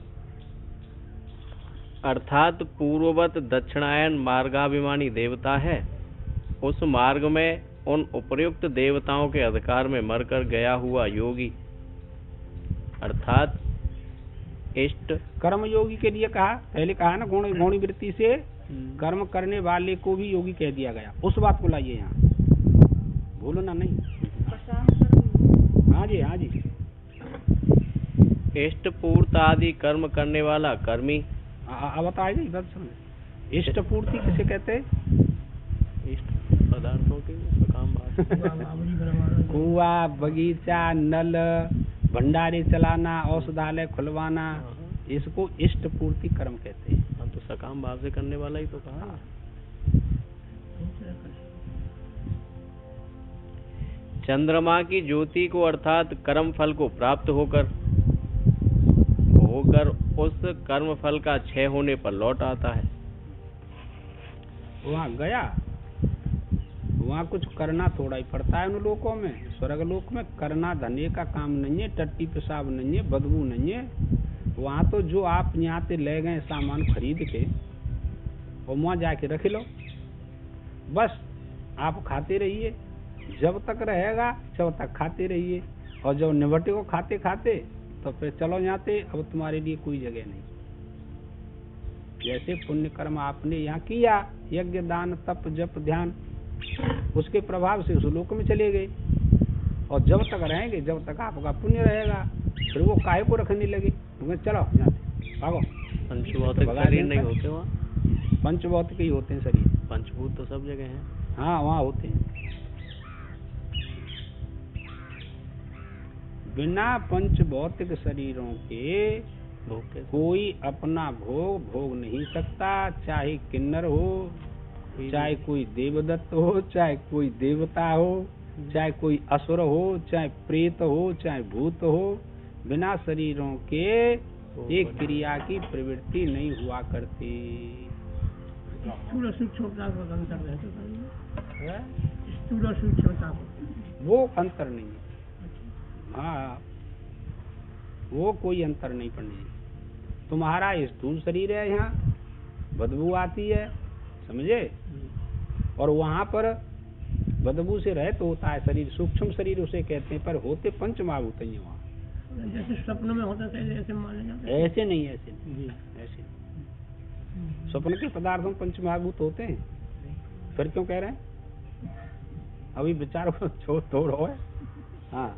अर्थात पूर्ववत दक्षिणायन मार्गाभिमानी देवता है, उस मार्ग में उन उपर्युक्त देवताओं के अधिकार में मरकर गया हुआ योगी, अर्थात इष्ट कर्म योगी के लिए कहा, पहले कहा ना, गौणी वृत्ति से कर्म करने वाले को भी योगी कह दिया गया। उस बात को लाइए यहाँ, भूलना नहीं। हाँ जी हाँ जी। इष्ट पूर्त आदि कर्म करने वाला कर्मी, अब बताएगा इस बात समझ। इष्ट पूर्ति किसे कहते हैं? इष्ट पदार्थों के सकाम बात। कुआं, बगीचा, नल, भंडारे चलाना, औषधालय खुलवाना, इसको इष्ट पूर्ति कर्म कहते हैं। हाँ, तो सकाम भाव से करने वाला ही तो कहा। चंद्रमा की ज्योति को अर्थात कर्म फल को प्राप्त होकर उस कर्म फल का क्षय होने पर लौट आता है। वहाँ गया, वहाँ कुछ करना थोड़ा ही पड़ता है। उन लोकों में, स्वर्ग लोक में करना धने का काम नहीं है, टट्टी पेशाब नहीं है, बदबू नहीं है। वहाँ तो जो आप यहाँ से ले गए सामान खरीद के, और वहाँ जाके रख लो, बस आप खाते रहिए, जब तक रहेगा तब तक खाते रहिए, और जब निबटे को खाते खाते तो फिर चलो यहाँ से, अब तुम्हारे लिए कोई जगह नहीं। जैसे पुण्य कर्म आपने यहाँ किया, यज्ञ दान तप जप ध्यान, उसके प्रभाव से उस लोक में चले गए, और जब तक रहेंगे जब तक आपका पुण्य रहेगा। फिर वो काहे को रखने लगे, चलो यहाँ से भागो। पंचभौतिक शरीर नहीं होते वहाँ? पंचभौतिक ही होते हैं शरीर, पंचभूत तो सब जगह हैं। हाँ वहाँ होते हैं। बिना पंचभौतिक शरीरों के कोई अपना भोग नहीं सकता, चाहे किन्नर हो, चाहे कोई देवदत्त हो, चाहे कोई देवता हो, चाहे कोई असुर हो, चाहे प्रेत हो, चाहे भूत हो। बिना शरीरों के एक क्रिया की प्रवृत्ति नहीं हुआ करती। स्थूल सूक्ष्मता को अंतर है तो स्थूल सूक्ष्मता को वो अंतर नहीं है। हाँ, वो कोई अंतर नहीं पड़ने। तुम्हारा स्थूल शरीर है, यहाँ बदबू आती है, समझे, और वहाँ पर बदबू से रहित होता है शरीर, सूक्ष्म शरीर उसे कहते हैं, पर होते पंच महाभूत ही वहाँ। जैसे स्वप्न में होता है ऐसे माने जाते हैं? ऐसे नहीं, ऐसे नहीं, ऐसे नहीं। स्वप्न के पदार्थों में पंच महाभूत होते हैं, फिर क्यों कह रहे हैं? अभी विचार को छोड़ो है। हाँ,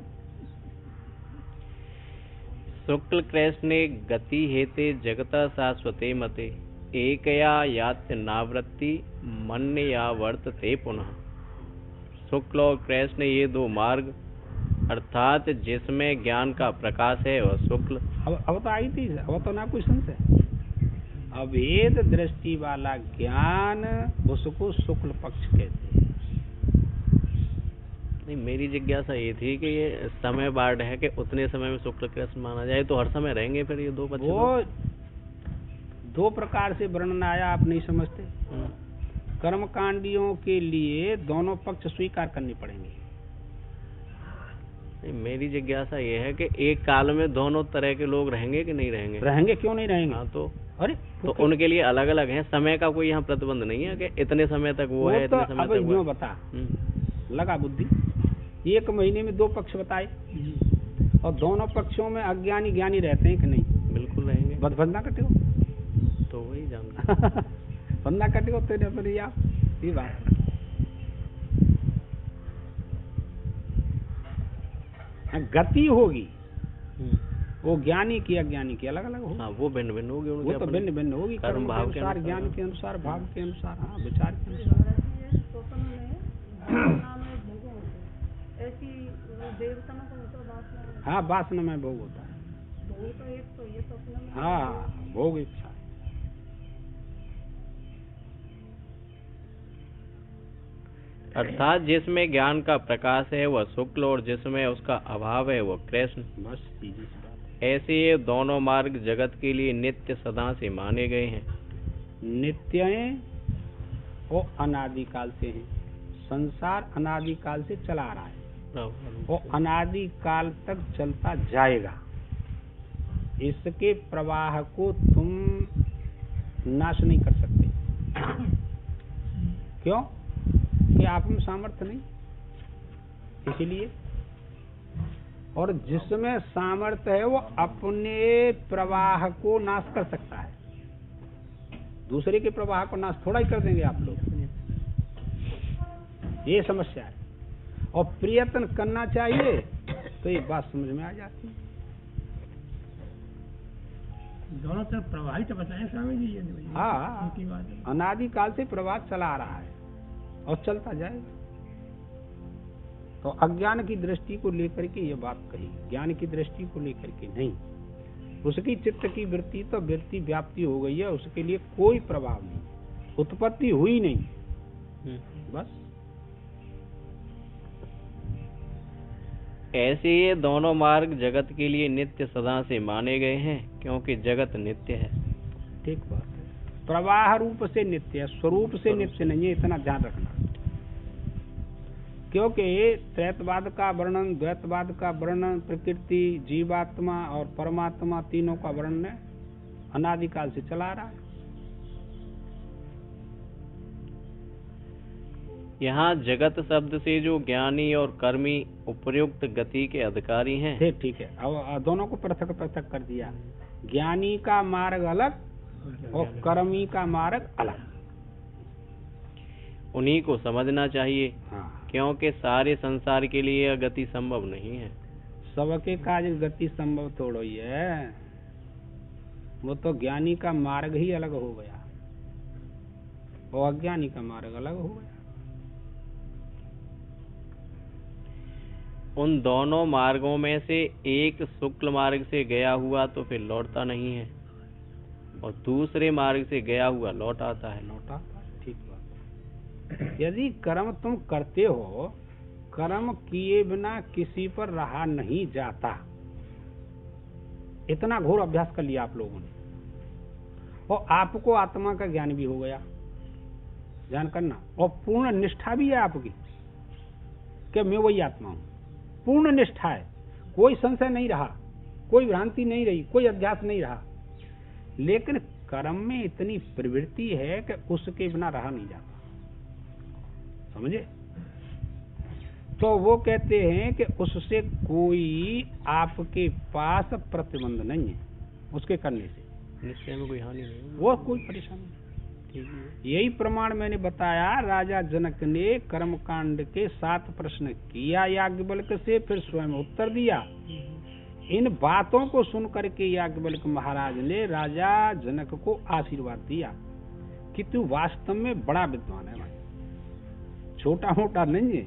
शुक्ल कृष्णे गति हेते जगता शाश्वते मते एकया यात्य नावृत्ति मन्य या वर्तते पुनः। शुक्ल और कृष्ण ये दो मार्ग, अर्थात जिसमें ज्ञान का प्रकाश है वह शुक्ल। अब तो आई थी, अब तो ना कोई संशय। अभेद दृष्टि वाला ज्ञान उसको शुक्ल पक्ष कहते हैं। नहीं, मेरी जिज्ञासा ये थी कि ये समय बाढ़ है कि उतने समय में शुक्ल कृष्ण माना जाए तो हर समय रहेंगे फिर ये दो पक्ष? वो दो प्रकार से वर्णन आया, आप नहीं समझते। कर्मकांडियों के लिए दोनों पक्ष स्वीकार करने पड़ेंगे। नहीं, मेरी जिज्ञासा ये है कि एक काल में दोनों तरह के लोग रहेंगे कि नहीं रहेंगे? रहेंगे, क्यों नहीं रहेंगे? हाँ, तो अरे तो उनके लिए अलग अलग है, समय का कोई यहाँ प्रतिबंध नहीं है कि इतने समय तक वो है, इतने समय तक वो है। बता लगा बुद्धि, एक महीने में दो पक्ष बताए, और दोनों पक्षों में अज्ञानी ज्ञानी रहते हैं कि नहीं? बिल्कुल रहेंगे। बदबद ना कटे हो। फंदा कटेगा तेरे पर या ये बात। गति होगी वो ज्ञानी की अज्ञानी की अलग अलग होगी। हाँ, वो भिन्न भिन्न होगी उनके वो तो अपने भिन्न भिन्न होगी, कर्म कर्म भाव के के अनुसार, अनुसार। ज्ञान के अनुसार, भाव के अनुसार, हाँ, विचार के अनुसार। हाँ, वासना में भोग होता है। हाँ, भोग इच्छा है। अर्थात जिसमें ज्ञान का प्रकाश है वह शुक्ल और जिसमें उसका अभाव है वह कृष्ण। बस सीधी सी बात है। ऐसे ये दोनों मार्ग जगत के लिए नित्य सदा से माने गए हैं। नित्य हैं वो अनादिकाल से हैं। संसार अनादिकाल से चला आ रहा है, वो अनादिकाल तक चलता जाएगा। इसके प्रवाह को तुम नाश नहीं कर सकते। क्यों? कि आप में सामर्थ्य नहीं, इसीलिए। और जिसमें सामर्थ्य है वो अपने प्रवाह को नाश कर सकता है, दूसरे के प्रवाह को नाश थोड़ा ही कर देंगे आप लोग। ये समस्या है। और प्रयत्न करना चाहिए तो ये बात समझ में आ जाती है। दोनों तरफ प्रवाहित तो बताएं स्वामी जी ये। हाँ, एक ही बात है। अनादिकाल से प्रवाह चला आ रहा है और चलता जाएगा। तो अज्ञान की दृष्टि को लेकर के ये बात कही, ज्ञान की दृष्टि को लेकर के नहीं। उसकी चित्त की वृत्ति तो वृत्ति व्याप्ति हो गई है, उसके लिए कोई प्रभाव नहीं, उत्पत्ति हुई नहीं, बस। ऐसे ये दोनों मार्ग जगत के लिए नित्य सदा से माने गए हैं, क्योंकि जगत नित्य है। ठीक बात है। प्रवाह रूप से नित्य है, स्वरूप से नित्य नहीं है, इतना ध्यान रखना। क्योंकि त्रैतवाद का वर्णन, द्वैतवाद का वर्णन, प्रकृति, जीवात्मा और परमात्मा तीनों का वर्णन है, अनादिकाल से चला आ रहा है। यहाँ जगत शब्द से जो ज्ञानी और कर्मी उपर्युक्त गति के अधिकारी हैं। ठीक है। अब दोनों को पृथक पृथक कर दिया। ज्ञानी का मार्ग अलग और कर्मी का मार्ग अलग, उन्हीं को समझना चाहिए। हाँ। क्योंकि सारे संसार के लिए यह गति संभव नहीं है। सबके काज गति संभव थोड़ा ही है, वो तो ज्ञानी का मार्ग ही अलग हो गया और अज्ञानी का मार्ग अलग हो गया। उन दोनों मार्गों में से एक शुक्ल मार्ग से गया हुआ तो फिर लौटता नहीं है, और दूसरे मार्ग से गया हुआ लौट आता है। ठीक बात। यदि कर्म तुम करते हो, कर्म किए बिना किसी पर रहा नहीं जाता, इतना घोर अभ्यास कर लिया आप लोगों ने, और आपको आत्मा का ज्ञान भी हो गया, ध्यान करना, और पूर्ण निष्ठा भी है आपकी कि मैं वही आत्मा हूं। पूर्ण निष्ठा है, कोई संशय नहीं रहा, कोई भ्रांति नहीं रही, कोई अध्यास नहीं रहा। लेकिन कर्म में इतनी प्रवृत्ति है कि उसके बिना रहा नहीं जाता, समझे? तो वो कहते हैं कि उससे कोई आपके पास प्रतिबंध नहीं है, उसके करने से निश्चय में कोई हानि नहीं, वो कोई परेशानी नहीं। यही प्रमाण मैंने बताया। राजा जनक ने कर्मकांड के 7 प्रश्न किया याज्ञवल्क्य से, फिर स्वयं उत्तर दिया। इन बातों को सुन करके याज्ञवल्क्य महाराज ने राजा जनक को आशीर्वाद दिया कि तू वास्तव में बड़ा विद्वान है भाई, छोटा मोटा नहीं है,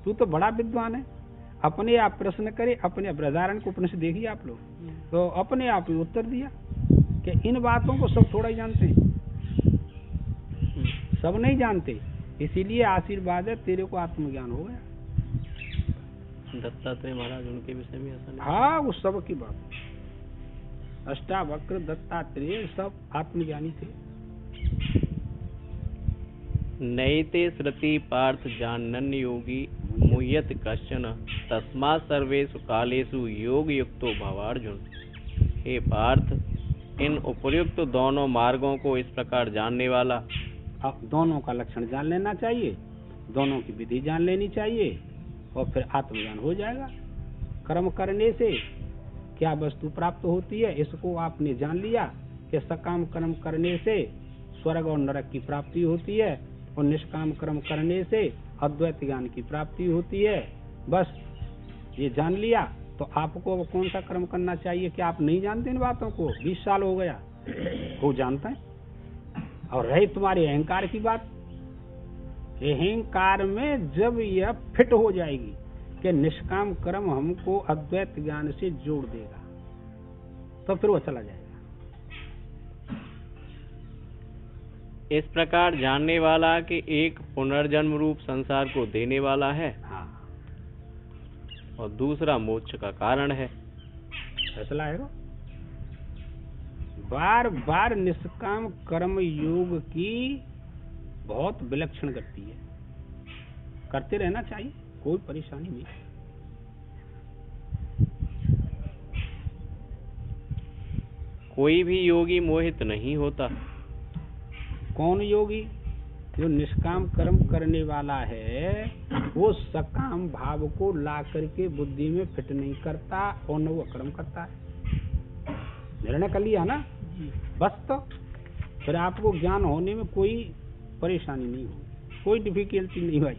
तू तो बड़ा विद्वान है। अपने आप प्रश्न करे, अपने बृहदारण्य को उपनिषद देखिए आप लोग, तो अपने आप ही उत्तर दिया कि इन बातों को सब थोड़ा ही जानते हैं, सब नहीं जानते, इसीलिए आशीर्वाद है, तेरे को आत्मज्ञान हो गया। दत्तात्रेय महाराज उनके विषय में ऐसा नहीं। हाँ, वो सब की बात, अष्टावक्र, दत्तात्रेय सब आत्मज्ञानी थे। नैते श्रुति पार्थ जानन योगी मुह्यत कश्चन तस्मात् सर्वेषु कालेषु योग युक्तो भवार्जुन। हे पार्थ, इन उपर्युक्त दोनों मार्गों को इस प्रकार जानने वाला, अब दोनों का लक्षण जान लेना चाहिए, दोनों की विधि जान लेनी चाहिए, और फिर आत्मज्ञान हो जाएगा। कर्म करने से क्या वस्तु प्राप्त होती है, इसको आपने जान लिया कि सकाम कर्म करने से स्वर्ग और नरक की प्राप्ति होती है, और निष्काम कर्म करने से अद्वैत ज्ञान की प्राप्ति होती है। बस ये जान लिया तो आपको अब कौन सा कर्म करना चाहिए? क्या आप नहीं जानते इन बातों को? 20 साल हो गया, वो जानता है। और रही तुम्हारी अहंकार की बात, अहंकार में जब यह फिट हो जाएगी कि निष्काम कर्म हमको अद्वैत ज्ञान से जोड़ देगा, तो फिर वो चला जाएगा। इस प्रकार जानने वाला कि एक पुनर्जन्म रूप संसार को देने वाला है, हाँ, और दूसरा मोक्ष का कारण है। फैसला है वो। बार बार निष्काम कर्म योग की बहुत विलक्षण गति है, करते रहना चाहिए, कोई परेशानी नहीं। कोई भी योगी मोहित नहीं होता। कौन योगी? जो निष्काम कर्म करने वाला है, वो सकाम भाव को ला करके बुद्धि में फिट नहीं करता और न वो कर्म करता है। निर्णय कर लिया ना, बस तो फिर आपको ज्ञान होने में कोई परेशानी नहीं होगी, कोई डिफिकल्टी नहीं भाई।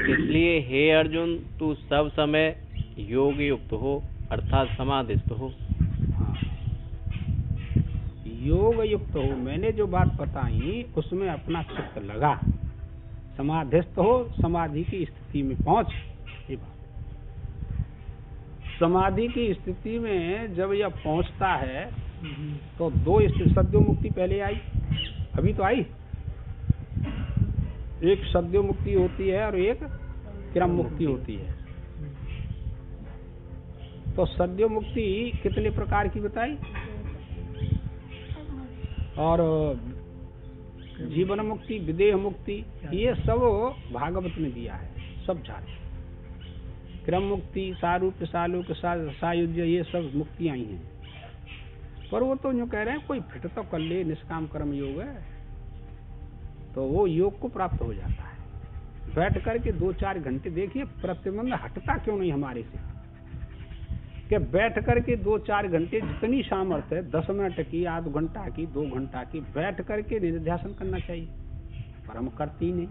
इसलिए हे अर्जुन, तू सब समय योग युक्त हो, अर्थात समाधिस्थ हो। योग युक्त हो, मैंने जो बात बताई उसमें अपना चित्त लगा, समाधिस्थ हो, समाधि की स्थिति में पहुंच। ये बात, समाधि की स्थिति में जब यह पहुंचता है तो दो स्थिति, सद्यो मुक्ति पहले आई, अभी तो आई। एक सद्यो मुक्ति होती है और एक क्रम मुक्ति होती है। तो सद्यो मुक्ति कितने प्रकार की बताई, और जीवन मुक्ति, विदेह मुक्ति, ये सब भागवत में दिया है, सब झाड़। क्रम मुक्ति, सारूप्य, सालोक, सायुज्य, ये सब मुक्तियां ही हैं। पर वो तो यूं कह रहे हैं कोई फिट तो कर ले, निष्काम कर्म योग है, तो वो योग को प्राप्त हो जाता है। बैठ करके 2-4 घंटे देखिए, प्रतिबंध हटता क्यों नहीं हमारे से, कि बैठ करके 2-4 घंटे जितनी सामर्थ्य है, 10 मिनट की, आध घंटा की, 2 घंटा की, बैठ करके निधिध्यासन करना चाहिए। पर हम करते ही नहीं,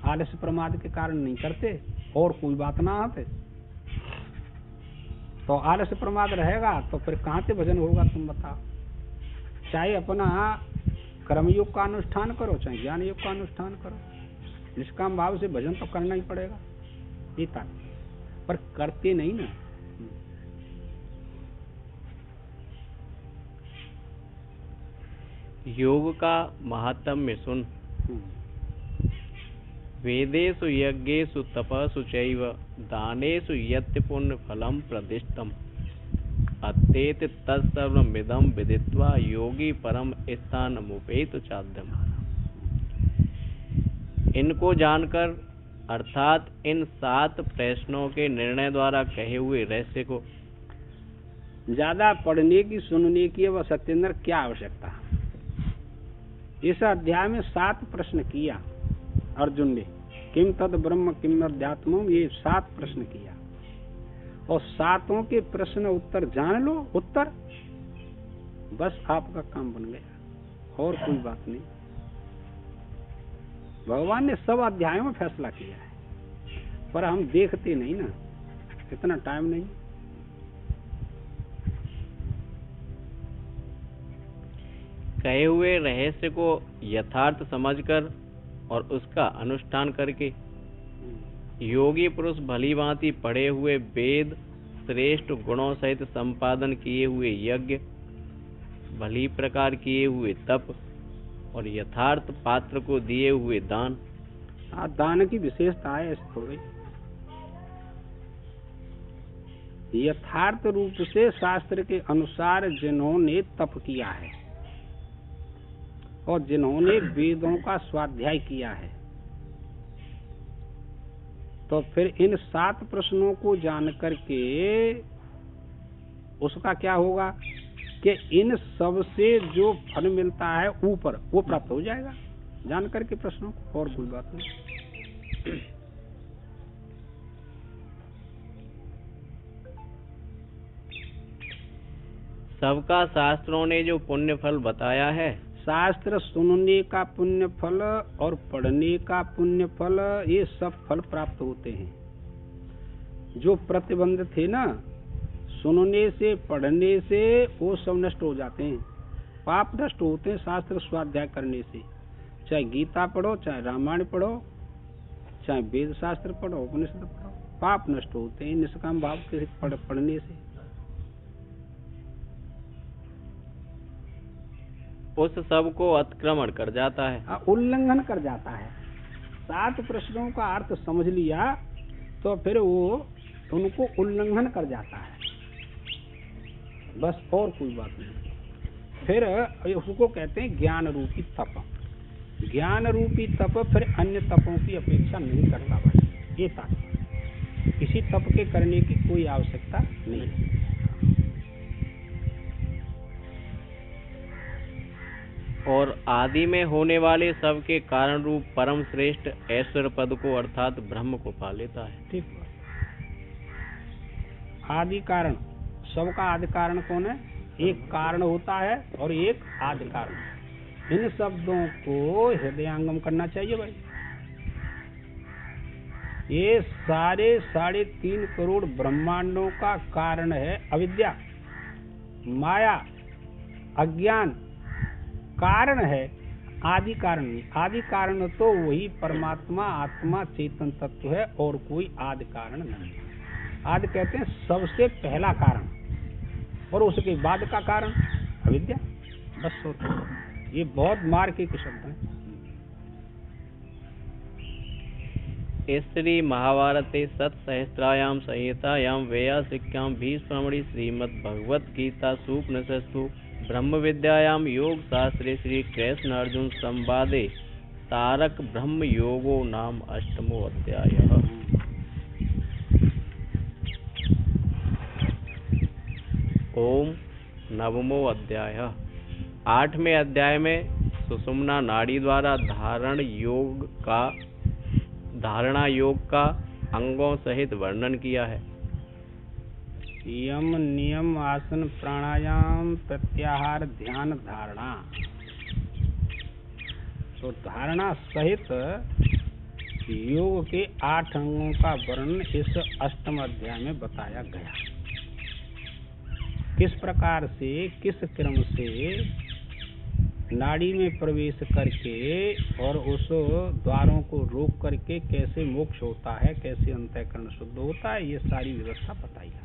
आलस्य प्रमाद के कारण नहीं करते, और कोई बात ना आते। तो आलस्य प्रमाद रहेगा तो फिर कहाँ से भजन होगा, तुम बताओ। चाहे अपना कर्मयोग का अनुष्ठान करो, चाहे ज्ञान योग का अनुष्ठान करो, निष्काम भाव से भजन तो करना ही पड़ेगा, ये तात्पर्य। पर करते नहीं ना। योग का महात्म्य सुन। वेदेषु यज्ञेषु तपसु चैव दानेषु यत् पुण्य फलम प्रदिष्टम अत्येत तत्सर्वमिदं विदित्वा योगी परम स्थानमुपेत चाद्यम। इनको जानकर, अर्थात इन 7 प्रश्नों के निर्णय द्वारा कहे हुए रहस्य को, ज्यादा पढ़ने की, सुनने की व सत्येंद्र क्या आवश्यकता। इस अध्याय में 7 प्रश्न किया अर्जुन ने, किम तद ब्रह्म किम अध्यात्मम, ये 7 प्रश्न किया, और 7 के प्रश्न उत्तर जान लो, उत्तर बस आपका काम बन गया, और कोई बात नहीं। भगवान ने सब अध्यायों में फैसला किया है, पर हम देखते नहीं ना, इतना टाइम नहीं। कहे हुए रहस्य को यथार्थ समझकर और उसका अनुष्ठान करके योगी पुरुष भली भांति पढ़े हुए वेद, श्रेष्ठ गुणों सहित संपादन किए हुए यज्ञ, भली प्रकार किए हुए तप और यथार्थ पात्र को दिए हुए दान। दान की विशेषता है ऐसे थोड़ी, यथार्थ रूप से शास्त्र के अनुसार जिन्होंने तप किया है और जिन्होंने वेदों का स्वाध्याय किया है, तो फिर इन 7 प्रश्नों को जान करके उसका क्या होगा कि इन सब से जो फल मिलता है ऊपर, वो प्राप्त हो जाएगा जान करके प्रश्नों को, और कोई बात नहीं। सबका शास्त्रों ने जो पुण्य फल बताया है, शास्त्र सुनने का पुण्य फल और पढ़ने का पुण्य फल, ये सब फल प्राप्त होते हैं। जो प्रतिबंध थे ना, सुनने से पढ़ने से, वो सब नष्ट हो जाते हैं। पाप नष्ट होते हैं शास्त्र स्वाध्याय करने से। चाहे गीता पढ़ो, चाहे रामायण पढ़ो, चाहे वेद शास्त्र पढ़ो, उपनिषद पढ़ो, पाप नष्ट होते हैं निष्काम भाव के पढ़ने से। उस सब को अतिक्रमण कर जाता है, उल्लंघन कर जाता है। 7 प्रश्नों का अर्थ समझ लिया तो फिर वो उनको उल्लंघन कर जाता है, बस, और कोई बात नहीं। फिर उसको कहते हैं ज्ञान रूपी तप। ज्ञान रूपी तप फिर अन्य तपों की अपेक्षा नहीं करता भाई, ये तात्पर्य। किसी तप के करने की कोई आवश्यकता नहीं है। और आदि में होने वाले सब के कारण रूप परम श्रेष्ठ ऐश्वर्य पद को अर्थात ब्रह्म को पा लेता है। ठीक। आदि कारण, सबका आदि कारण कौन है? एक कारण होता है और एक आदि कारण। इन शब्दों को हृदयंगम करना चाहिए भाई। ये सारे 3.5 करोड़ ब्रह्मांडों का कारण है अविद्या, माया, अज्ञान। कारण है, आदि कारण नहीं। आदि कारण तो वही परमात्मा, आत्मा, चेतन तत्व है, और कोई आदि कारण नहीं। आदि कहते हैं सबसे पहला कारण, और उसके बाद का कारण अविद्या, बस होता है। ये बहुत मार्मिक शब्द है। श्री महाभारते सत्सहस्रायां संहितायां वैयासिक्यां भीष्मणि श्रीमद् भगवत गीता सूपनिषत्सु ब्रह्म विद्यायां योग शास्त्रे श्री कृष्ण अर्जुन संवादे तारक ब्रह्म योगो नाम 8वां अध्यायः। ओम 9वां अध्याय। 8वें अध्याय में सुषुम्ना नाड़ी द्वारा धारणा योग का अंगों सहित वर्णन किया है। यम, नियम, आसन, प्राणायाम, प्रत्याहार, ध्यान, धारणा। तो धारणा सहित योग के 8 अंगों का वर्णन इस 8वें अध्याय में बताया गया। किस प्रकार से, किस क्रम से नाड़ी में प्रवेश करके और उस द्वारों को रोक करके कैसे मोक्ष होता है, कैसे अंतःकरण शुद्ध होता है, ये सारी व्यवस्था बताई है।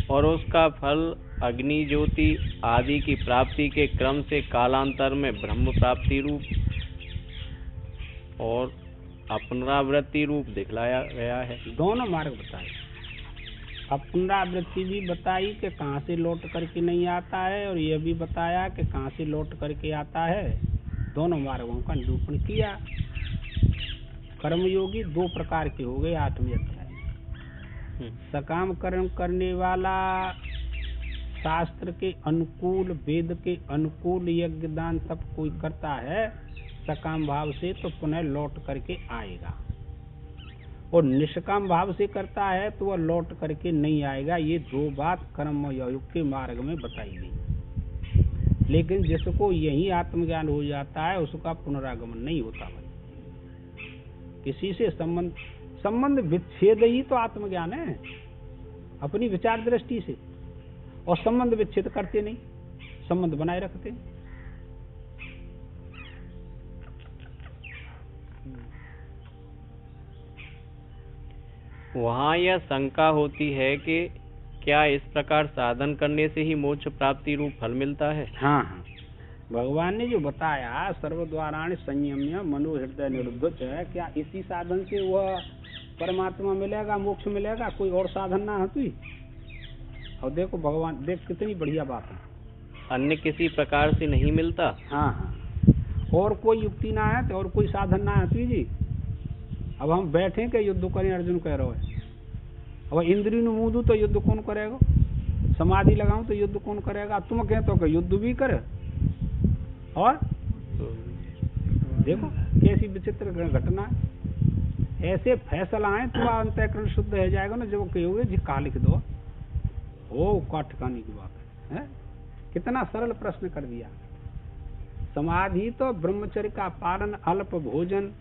और उसका फल अग्नि ज्योति आदि की प्राप्ति के क्रम से कालांतर में ब्रह्म प्राप्ति रूप और अपनरावृत्ति रूप दिखलाया गया है। दोनों मार्ग बताए। अपनरावृत्ति भी बताई कि कहाँ से लौट करके नहीं आता है, और यह भी बताया कि कहाँ से लौट करके आता है। दोनों मार्गों का निरूपण किया। कर्मयोगी 2 प्रकार के हो गए 8वें अध्याय में। सकाम कर्म करने वाला, शास्त्र के अनुकूल, वेद के अनुकूल यज्ञ दान तप कोई करता है सकाम भाव से, तो पुनः लौट करके आएगा। और निष्काम भाव से करता है तो वह लौट करके नहीं आएगा। ये 2 बात कर्म योग के मार्ग में बताई गई। लेकिन जिसको यही आत्मज्ञान हो जाता है उसका पुनरागमन नहीं होता भाई। किसी से संबंध विच्छेद ही तो आत्मज्ञान है, अपनी विचार दृष्टि से। और संबंध विच्छेद करते नहीं, संबंध बनाए रखते। वहाँ यह शंका होती है कि क्या इस प्रकार साधन करने से ही मोक्ष प्राप्ति रूप फल मिलता है? हाँ हाँ, भगवान ने जो बताया सर्वद्वाराणि संयम्य मनो हृदय निरुद्ध है, क्या इसी साधन से वह परमात्मा मिलेगा, मोक्ष मिलेगा? कोई और साधन ना है तुई। और देखो भगवान, देख कितनी बढ़िया बात है। अन्य किसी प्रकार से नहीं मिलता। हाँ हाँ, और कोई युक्ति ना है तो और कोई साधन ना है तुई जी। अब हम बैठे के युद्ध करें, अर्जुन कह रहे है। अब इंद्री नु मुँह दू तो युद्ध कौन करेगा? समाधि लगाऊं तो युद्ध कौन करेगा? तुम कहते हो कि युद्ध भी करे। और देखो कैसी विचित्र घटना है। ऐसे फैसला आए तो अंतःकरण शुद्ध हो जाएगा ना। जब कहोगे जी का लिख दो, ओ का ठिकाने की बात है? कितना सरल प्रश्न कर दिया। समाधि तो ब्रह्मचर्य का पालन, अल्प भोजन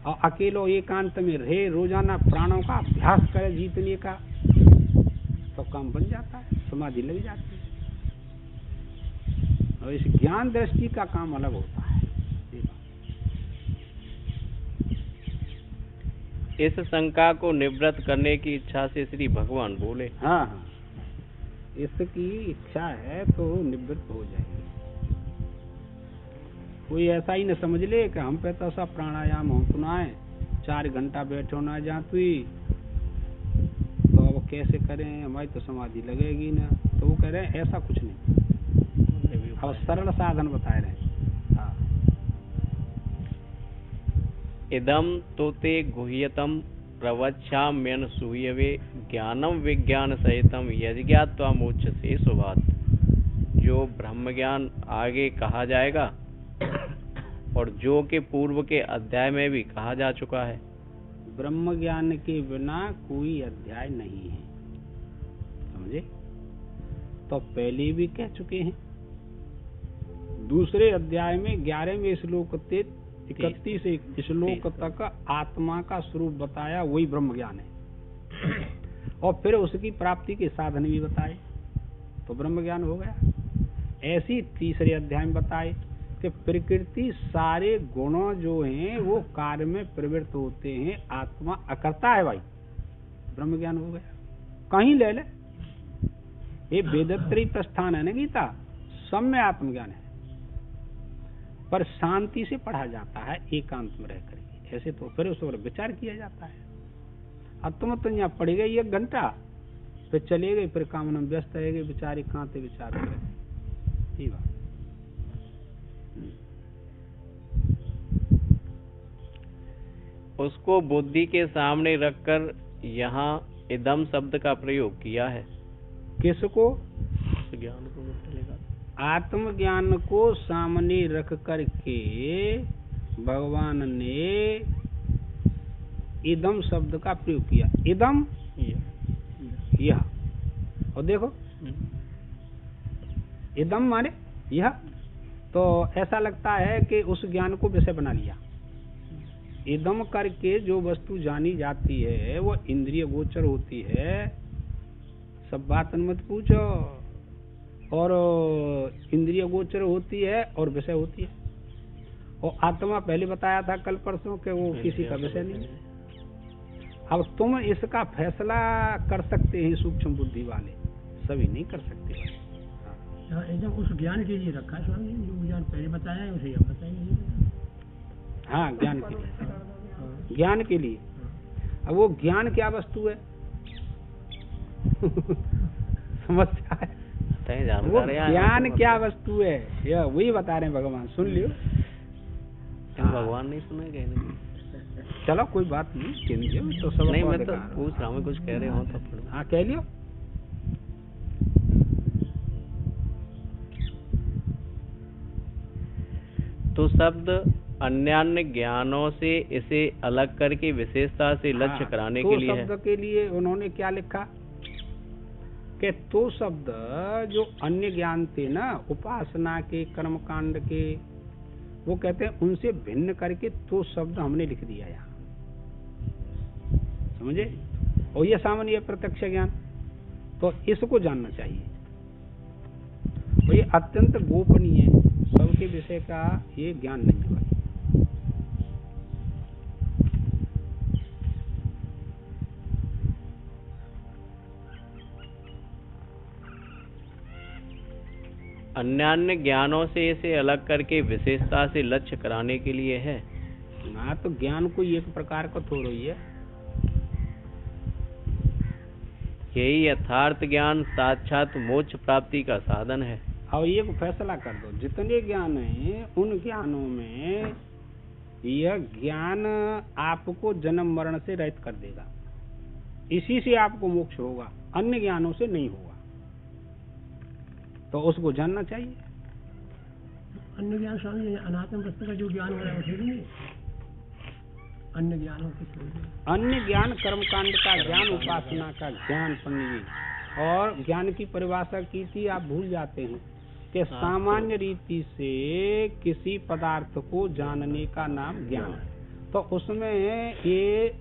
और अकेलो एकांत में रहे, रोजाना प्राणों का अभ्यास करे जीतने का, तो काम बन जाता है, समाधि लग जाती है। और इस ज्ञान दृष्टि का काम अलग होता है। इस शंका को निवृत्त करने की इच्छा से श्री भगवान बोले। हाँ हाँ, इसकी इच्छा है तो निवृत्त हो जाएगी। कोई ऐसा ही न समझ ले कि हम पे तो सब प्राणायाम हो सुनाए, 4 घंटा बैठो ना जा तू, तो अब कैसे करें, हमारी तो समाधि लगेगी ना। तो वो कह रहे हैं ऐसा कुछ नहीं, अब सरल साधन बताए रहे हैं। हाँ। इदम तो ते गुह्यतम प्रवक्ष्याम्यन सूयवे ज्ञानम विज्ञान सहितम यज्ञात्वा मोक्ष से सुभात। जो ब्रह्म ज्ञान आगे कहा जाएगा और जो के पूर्व के अध्याय में भी कहा जा चुका है। ब्रह्म ज्ञान के बिना कोई अध्याय नहीं है, समझे? तो पहले भी कह चुके हैं। दूसरे अध्याय में 11वें श्लोक से 31 श्लोक तक आत्मा का स्वरूप बताया, वही ब्रह्म ज्ञान है। और फिर उसकी प्राप्ति के साधन भी बताए, तो ब्रह्म ज्ञान हो गया। ऐसी तीसरे अध्याय में बताए कि प्रकृति सारे गुणों जो हैं वो कार्य में प्रवृत्त होते हैं, आत्मा अकर्ता है भाई, ब्रह्म ज्ञान हो गया। कहीं ले ले, ये वेदत्रयी प्रस्थान है ना गीता, सब में आत्मज्ञान है, पर शांति से पढ़ा जाता है एकांत में रह करके। ऐसे तो फिर उस पर विचार किया जाता है। अब तुम तो यहाँ पढ़ गए 1 घंटा, फिर चले गए, फिर काम में व्यस्त रह गए, बेचारे कहाँ थे विचार करें। ये बात उसको बुद्धि के सामने रखकर यहाँ इदम शब्द का प्रयोग किया है। किसको? ज्ञान को चलेगा, आत्मज्ञान को सामने रख करके भगवान ने इदम शब्द का प्रयोग किया। इदम यह, और देखो इदम माने यह, तो ऐसा लगता है कि उस ज्ञान को विषय बना लिया। इदम करके जो वस्तु जानी जाती है वो इंद्रिय गोचर होती है, सब बात मत पूछो, और इंद्रिय गोचर होती है और विषय होती है। और आत्मा पहले बताया था कल परसों कि वो किसी का विषय नहीं है। अब तुम इसका फैसला कर सकते हैं सूक्ष्म बुद्धि वाले, सभी नहीं कर सकते। एकदम उस ज्ञान के लिए रखा है स्वामी जी, जो ज्ञान पहले बताया है उसे अब बताएंगे। हाँ, ज्ञान के लिए, ज्ञान के लिए। अब वो ज्ञान क्या वस्तु है? समस्या है, वो ज्ञान क्या वस्तु है, यह वही बता रहे हैं भगवान। सुन लियो, भगवान नहीं सुना कहने। चलो कोई बात नहीं, कहने तो सब नहीं, मैं तो पूछ रहा हूँ, कुछ कह रहे हो तो पढ़ो। हाँ कह लियो। तो शब्द अन्य ज्ञानों से इसे अलग करके विशेषता से लक्ष्य कराने के लिए है। शब्द के लिए उन्होंने क्या लिखा कि तो शब्द जो अन्य ज्ञान थे ना, उपासना के, कर्मकांड के, वो कहते हैं उनसे भिन्न करके तो शब्द हमने लिख दिया यहाँ, समझे? और ये सामान्य प्रत्यक्ष ज्ञान, तो इसको जानना चाहिए। और ये अत्यंत गोपनीय है, सबके विषय का ये ज्ञान नहीं है। अन्य ज्ञानों से इसे अलग करके विशेषता से लक्ष्य कराने के लिए है ना। तो ज्ञान कोई एक प्रकार का थोड़ा ही है, यही यथार्थ ज्ञान साक्षात मोक्ष प्राप्ति का साधन है। और ये फैसला कर दो, जितने ज्ञान हैं उन ज्ञानों में यह ज्ञान आपको जन्म मरण से रहित कर देगा, इसी से आपको मोक्ष होगा, अन्य ज्ञानों से नहीं होगा। तो उसको जानना चाहिए। अन्य ज्ञान स्वामी अनात्म वस्तु का जो ज्ञान हो रहा है उसे नहीं, अन्य ज्ञानों के छोड़ दिया। अन्य ज्ञान कर्मकांड का ज्ञान, उपासना का ज्ञान पंडित जी। और ज्ञान की परिभाषा की थी, आप भूल जाते हैं कि सामान्य रीति से किसी पदार्थ को जानने का नाम ज्ञान है। तो उसमें ये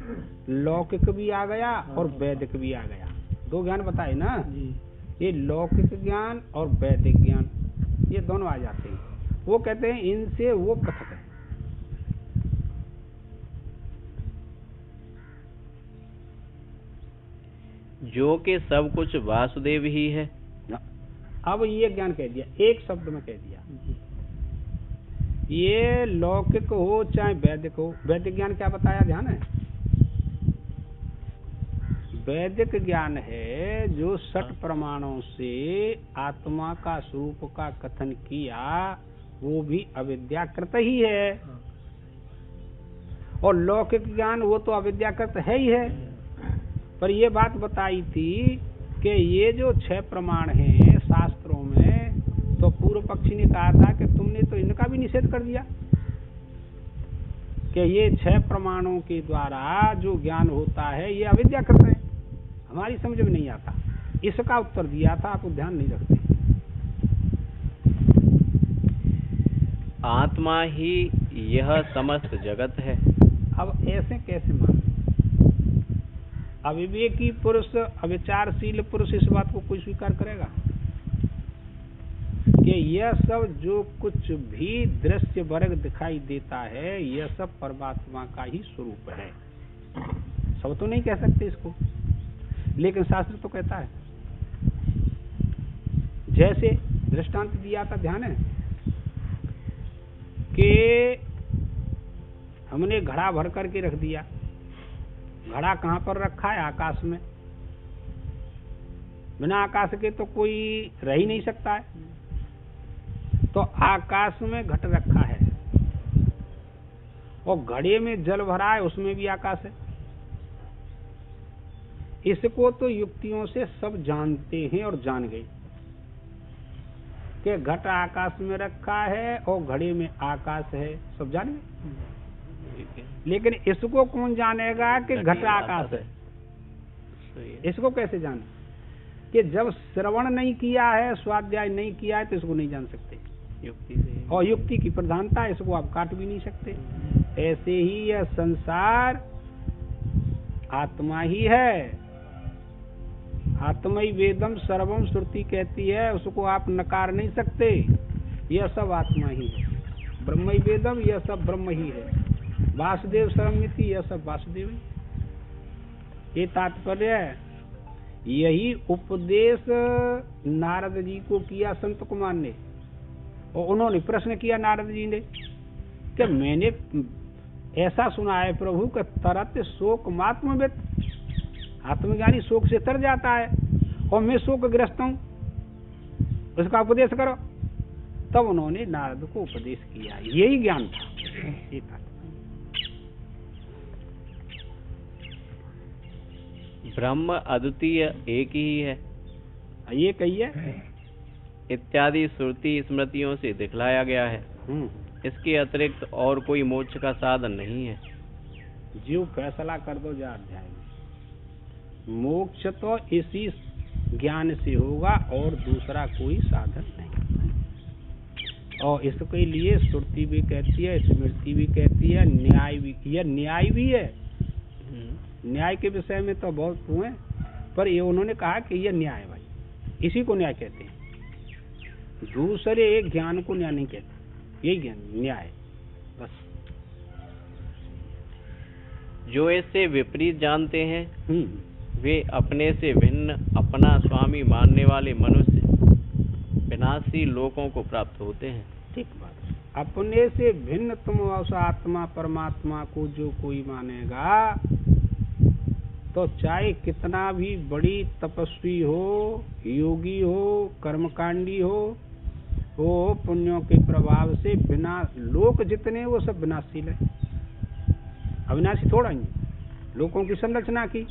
लौकिक भी आ गया और वैदिक भी आ गया। दो ज्ञान बताए ना, ये लौकिक ज्ञान और वैदिक ज्ञान, ये दोनों आ जाते हैं। वो कहते हैं इनसे वो पृथक है। जो कि सब कुछ वासुदेव ही है। अब ये ज्ञान कह दिया, एक शब्द में कह दिया। ये लौकिक हो चाहे वैदिक हो। वैदिक ज्ञान क्या बताया, ध्यान है? वैदिक ज्ञान है जो 6 प्रमाणों से आत्मा का स्वरूप का कथन किया, वो भी अविद्याकृत ही है। और लौकिक ज्ञान वो तो अविद्याकृत है ही है। पर ये बात बताई थी कि ये जो 6 प्रमाण हैं शास्त्रों में, तो पूर्व पक्षी ने कहा था कि तुमने तो इनका भी निषेध कर दिया कि ये 6 प्रमाणों के द्वारा जो ज्ञान होता है ये अविद्याकृत है, हमारी समझ में नहीं आता। इसका उत्तर दिया था, आप ध्यान नहीं रखते। आत्मा ही यह समस्त जगत है। अब ऐसे कैसे मान? अविवेकी पुरुष, अविचारशील पुरुष इस बात को कोई स्वीकार करेगा कि यह सब जो कुछ भी दृश्य वर्ग दिखाई देता है, यह सब परमात्मा का ही स्वरूप है। सब तो नहीं कह सकते इसको, लेकिन शास्त्र तो कहता है। जैसे दृष्टांत दिया था, ध्यान है कि हमने घड़ा भर करके रख दिया। घड़ा कहाँ पर रखा है? आकाश में। बिना आकाश के तो कोई रह ही नहीं सकता है। तो आकाश में घट रखा है और घड़े में जल भरा है, उसमें भी आकाश है। इसको तो युक्तियों से सब जानते हैं और जान गए कि घट आकाश में रखा है और घड़े में आकाश है, सब जान गए। लेकिन इसको कौन जानेगा कि घट आकाश है? इसको कैसे जाने? कि जब श्रवण नहीं किया है, स्वाध्याय नहीं किया है, तो इसको नहीं जान सकते। युक्ति से, और युक्ति की प्रधानता, इसको आप काट भी नहीं सकते। ऐसे ही यह संसार आत्मा ही है। आत्मा ही वेदम सर्वम श्रुति कहती है, उसको आप नकार नहीं सकते। यह सब आत्मा ही है। ब्रह्म ही वेदम, यह सब ब्रह्म ही है। वासुदेव सर्वमिति, यह सब वासुदेव है। ये तात्पर्य है। यही उपदेश नारद जी को किया संत कुमार ने, और उन्होंने प्रश्न किया नारद जी ने कि मैंने ऐसा सुना है प्रभु कि तरत शोक मात्मवित, आत्मज्ञानी शोक से तर जाता है और मैं शोकग्रस्त हूँ, उसका उपदेश करो। तब उन्होंने नारद को उपदेश किया। यही ज्ञान था। ये था। ब्रह्म अद्वितीय एक ही है, ये कहिए इत्यादि श्रुति स्मृतियों से दिखलाया गया है। इसके अतिरिक्त और कोई मोक्ष का साधन नहीं है। जीव फैसला कर दो जा अध्याय में। मोक्ष तो इसी ज्ञान से होगा और दूसरा कोई साधन नहीं। और इसके लिए श्रुति भी कहती है, स्मृति भी कहती है, न्याय भी। यह न्याय भी है। न्याय के विषय में तो बहुत हुए, पर ये उन्होंने कहा कि यह न्याय है भाई, इसी को न्याय कहते हैं। दूसरे एक ज्ञान को न्याय नहीं कहते, यही ज्ञान न्याय बस। जो इससे विपरीत जानते हैं वे अपने से भिन्न अपना स्वामी मानने वाले मनुष्य विनाशी लोकों को प्राप्त होते हैं। ठीक बात। अपने से भिन्न तुम उस आत्मा परमात्मा को जो कोई मानेगा, तो चाहे कितना भी बड़ी तपस्वी हो, योगी हो, कर्मकांडी हो, वो पुण्यों के प्रभाव से बिना लोक जितने वो सब विनाशील है। अविनाशी थोड़ा ही। लोगों की संरचना की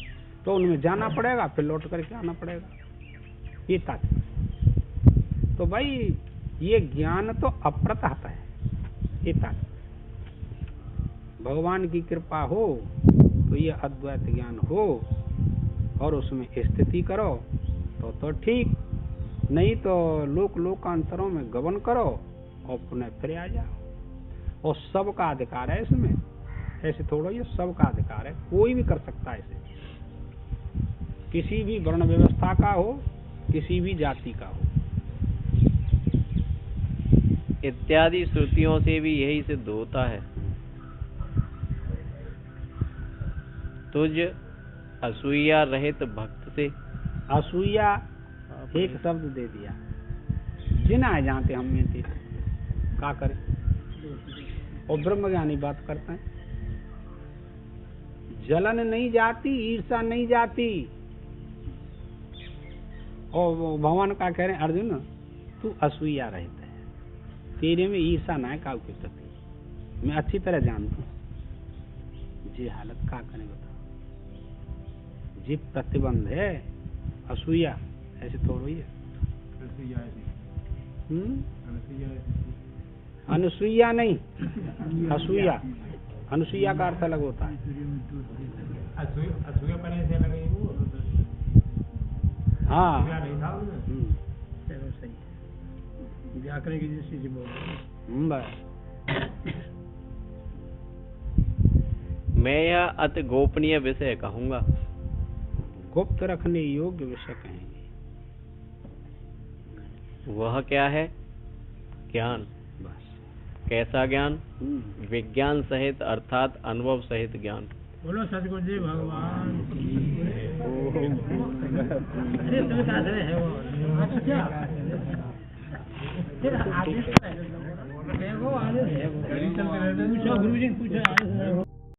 तो उनमें जाना पड़ेगा, फिर लौट करके आना पड़ेगा। ये तात्पर्य। तो भाई ये ज्ञान तो अप्रतहत है। ये तात्पर्य। भगवान की कृपा हो तो ये अद्वैत ज्ञान हो और उसमें स्थिति करो तो ठीक, नहीं तो लोकांतरों में गमन करो और पुनः फिर आ जाओ। और सबका अधिकार है इसमें, ऐसे थोड़ा, ये सबका अधिकार है, कोई भी कर सकता है इसे, किसी भी वर्ण व्यवस्था का हो, किसी भी जाति का हो। इत्यादि श्रुतियों से भी यही सिद्ध होता है। तुझ असूया रहित भक्त से, असूया एक शब्द दे दिया, जिना जानते हम में थे क्या करें। और ब्रह्मज्ञानी बात करते हैं, जलन नहीं जाती, ईर्षा नहीं जाती। और भगवान का कह रहे हैं, अर्जुन तू असूया रहता है, तेरे में ईर्षा ना है काउ के प्रति, मैं अच्छी तरह जानता हूँ। जी हालत क्या करें बताओ, जी प्रतिबंध है असूया, ऐसे थोड़ा ही है। अनुसुईया नहीं, असूया, अनुसुईया का अर्थ अलग होता है। हाँ चलो सही है, व्याकरण की दृष्टि से बोल। मैं यह अति गोपनीय विषय कहूंगा। गुप्त रखने योग्य विषय कहेंगे। वह क्या है? ज्ञान। बस कैसा ज्ञान? विज्ञान सहित अर्थात अनुभव सहित ज्ञान। बोलो सदगुरुदेव भगवान की। अरे तुम्हें कहा है वो फिर आगे पूछो, गुरुजी पूछो।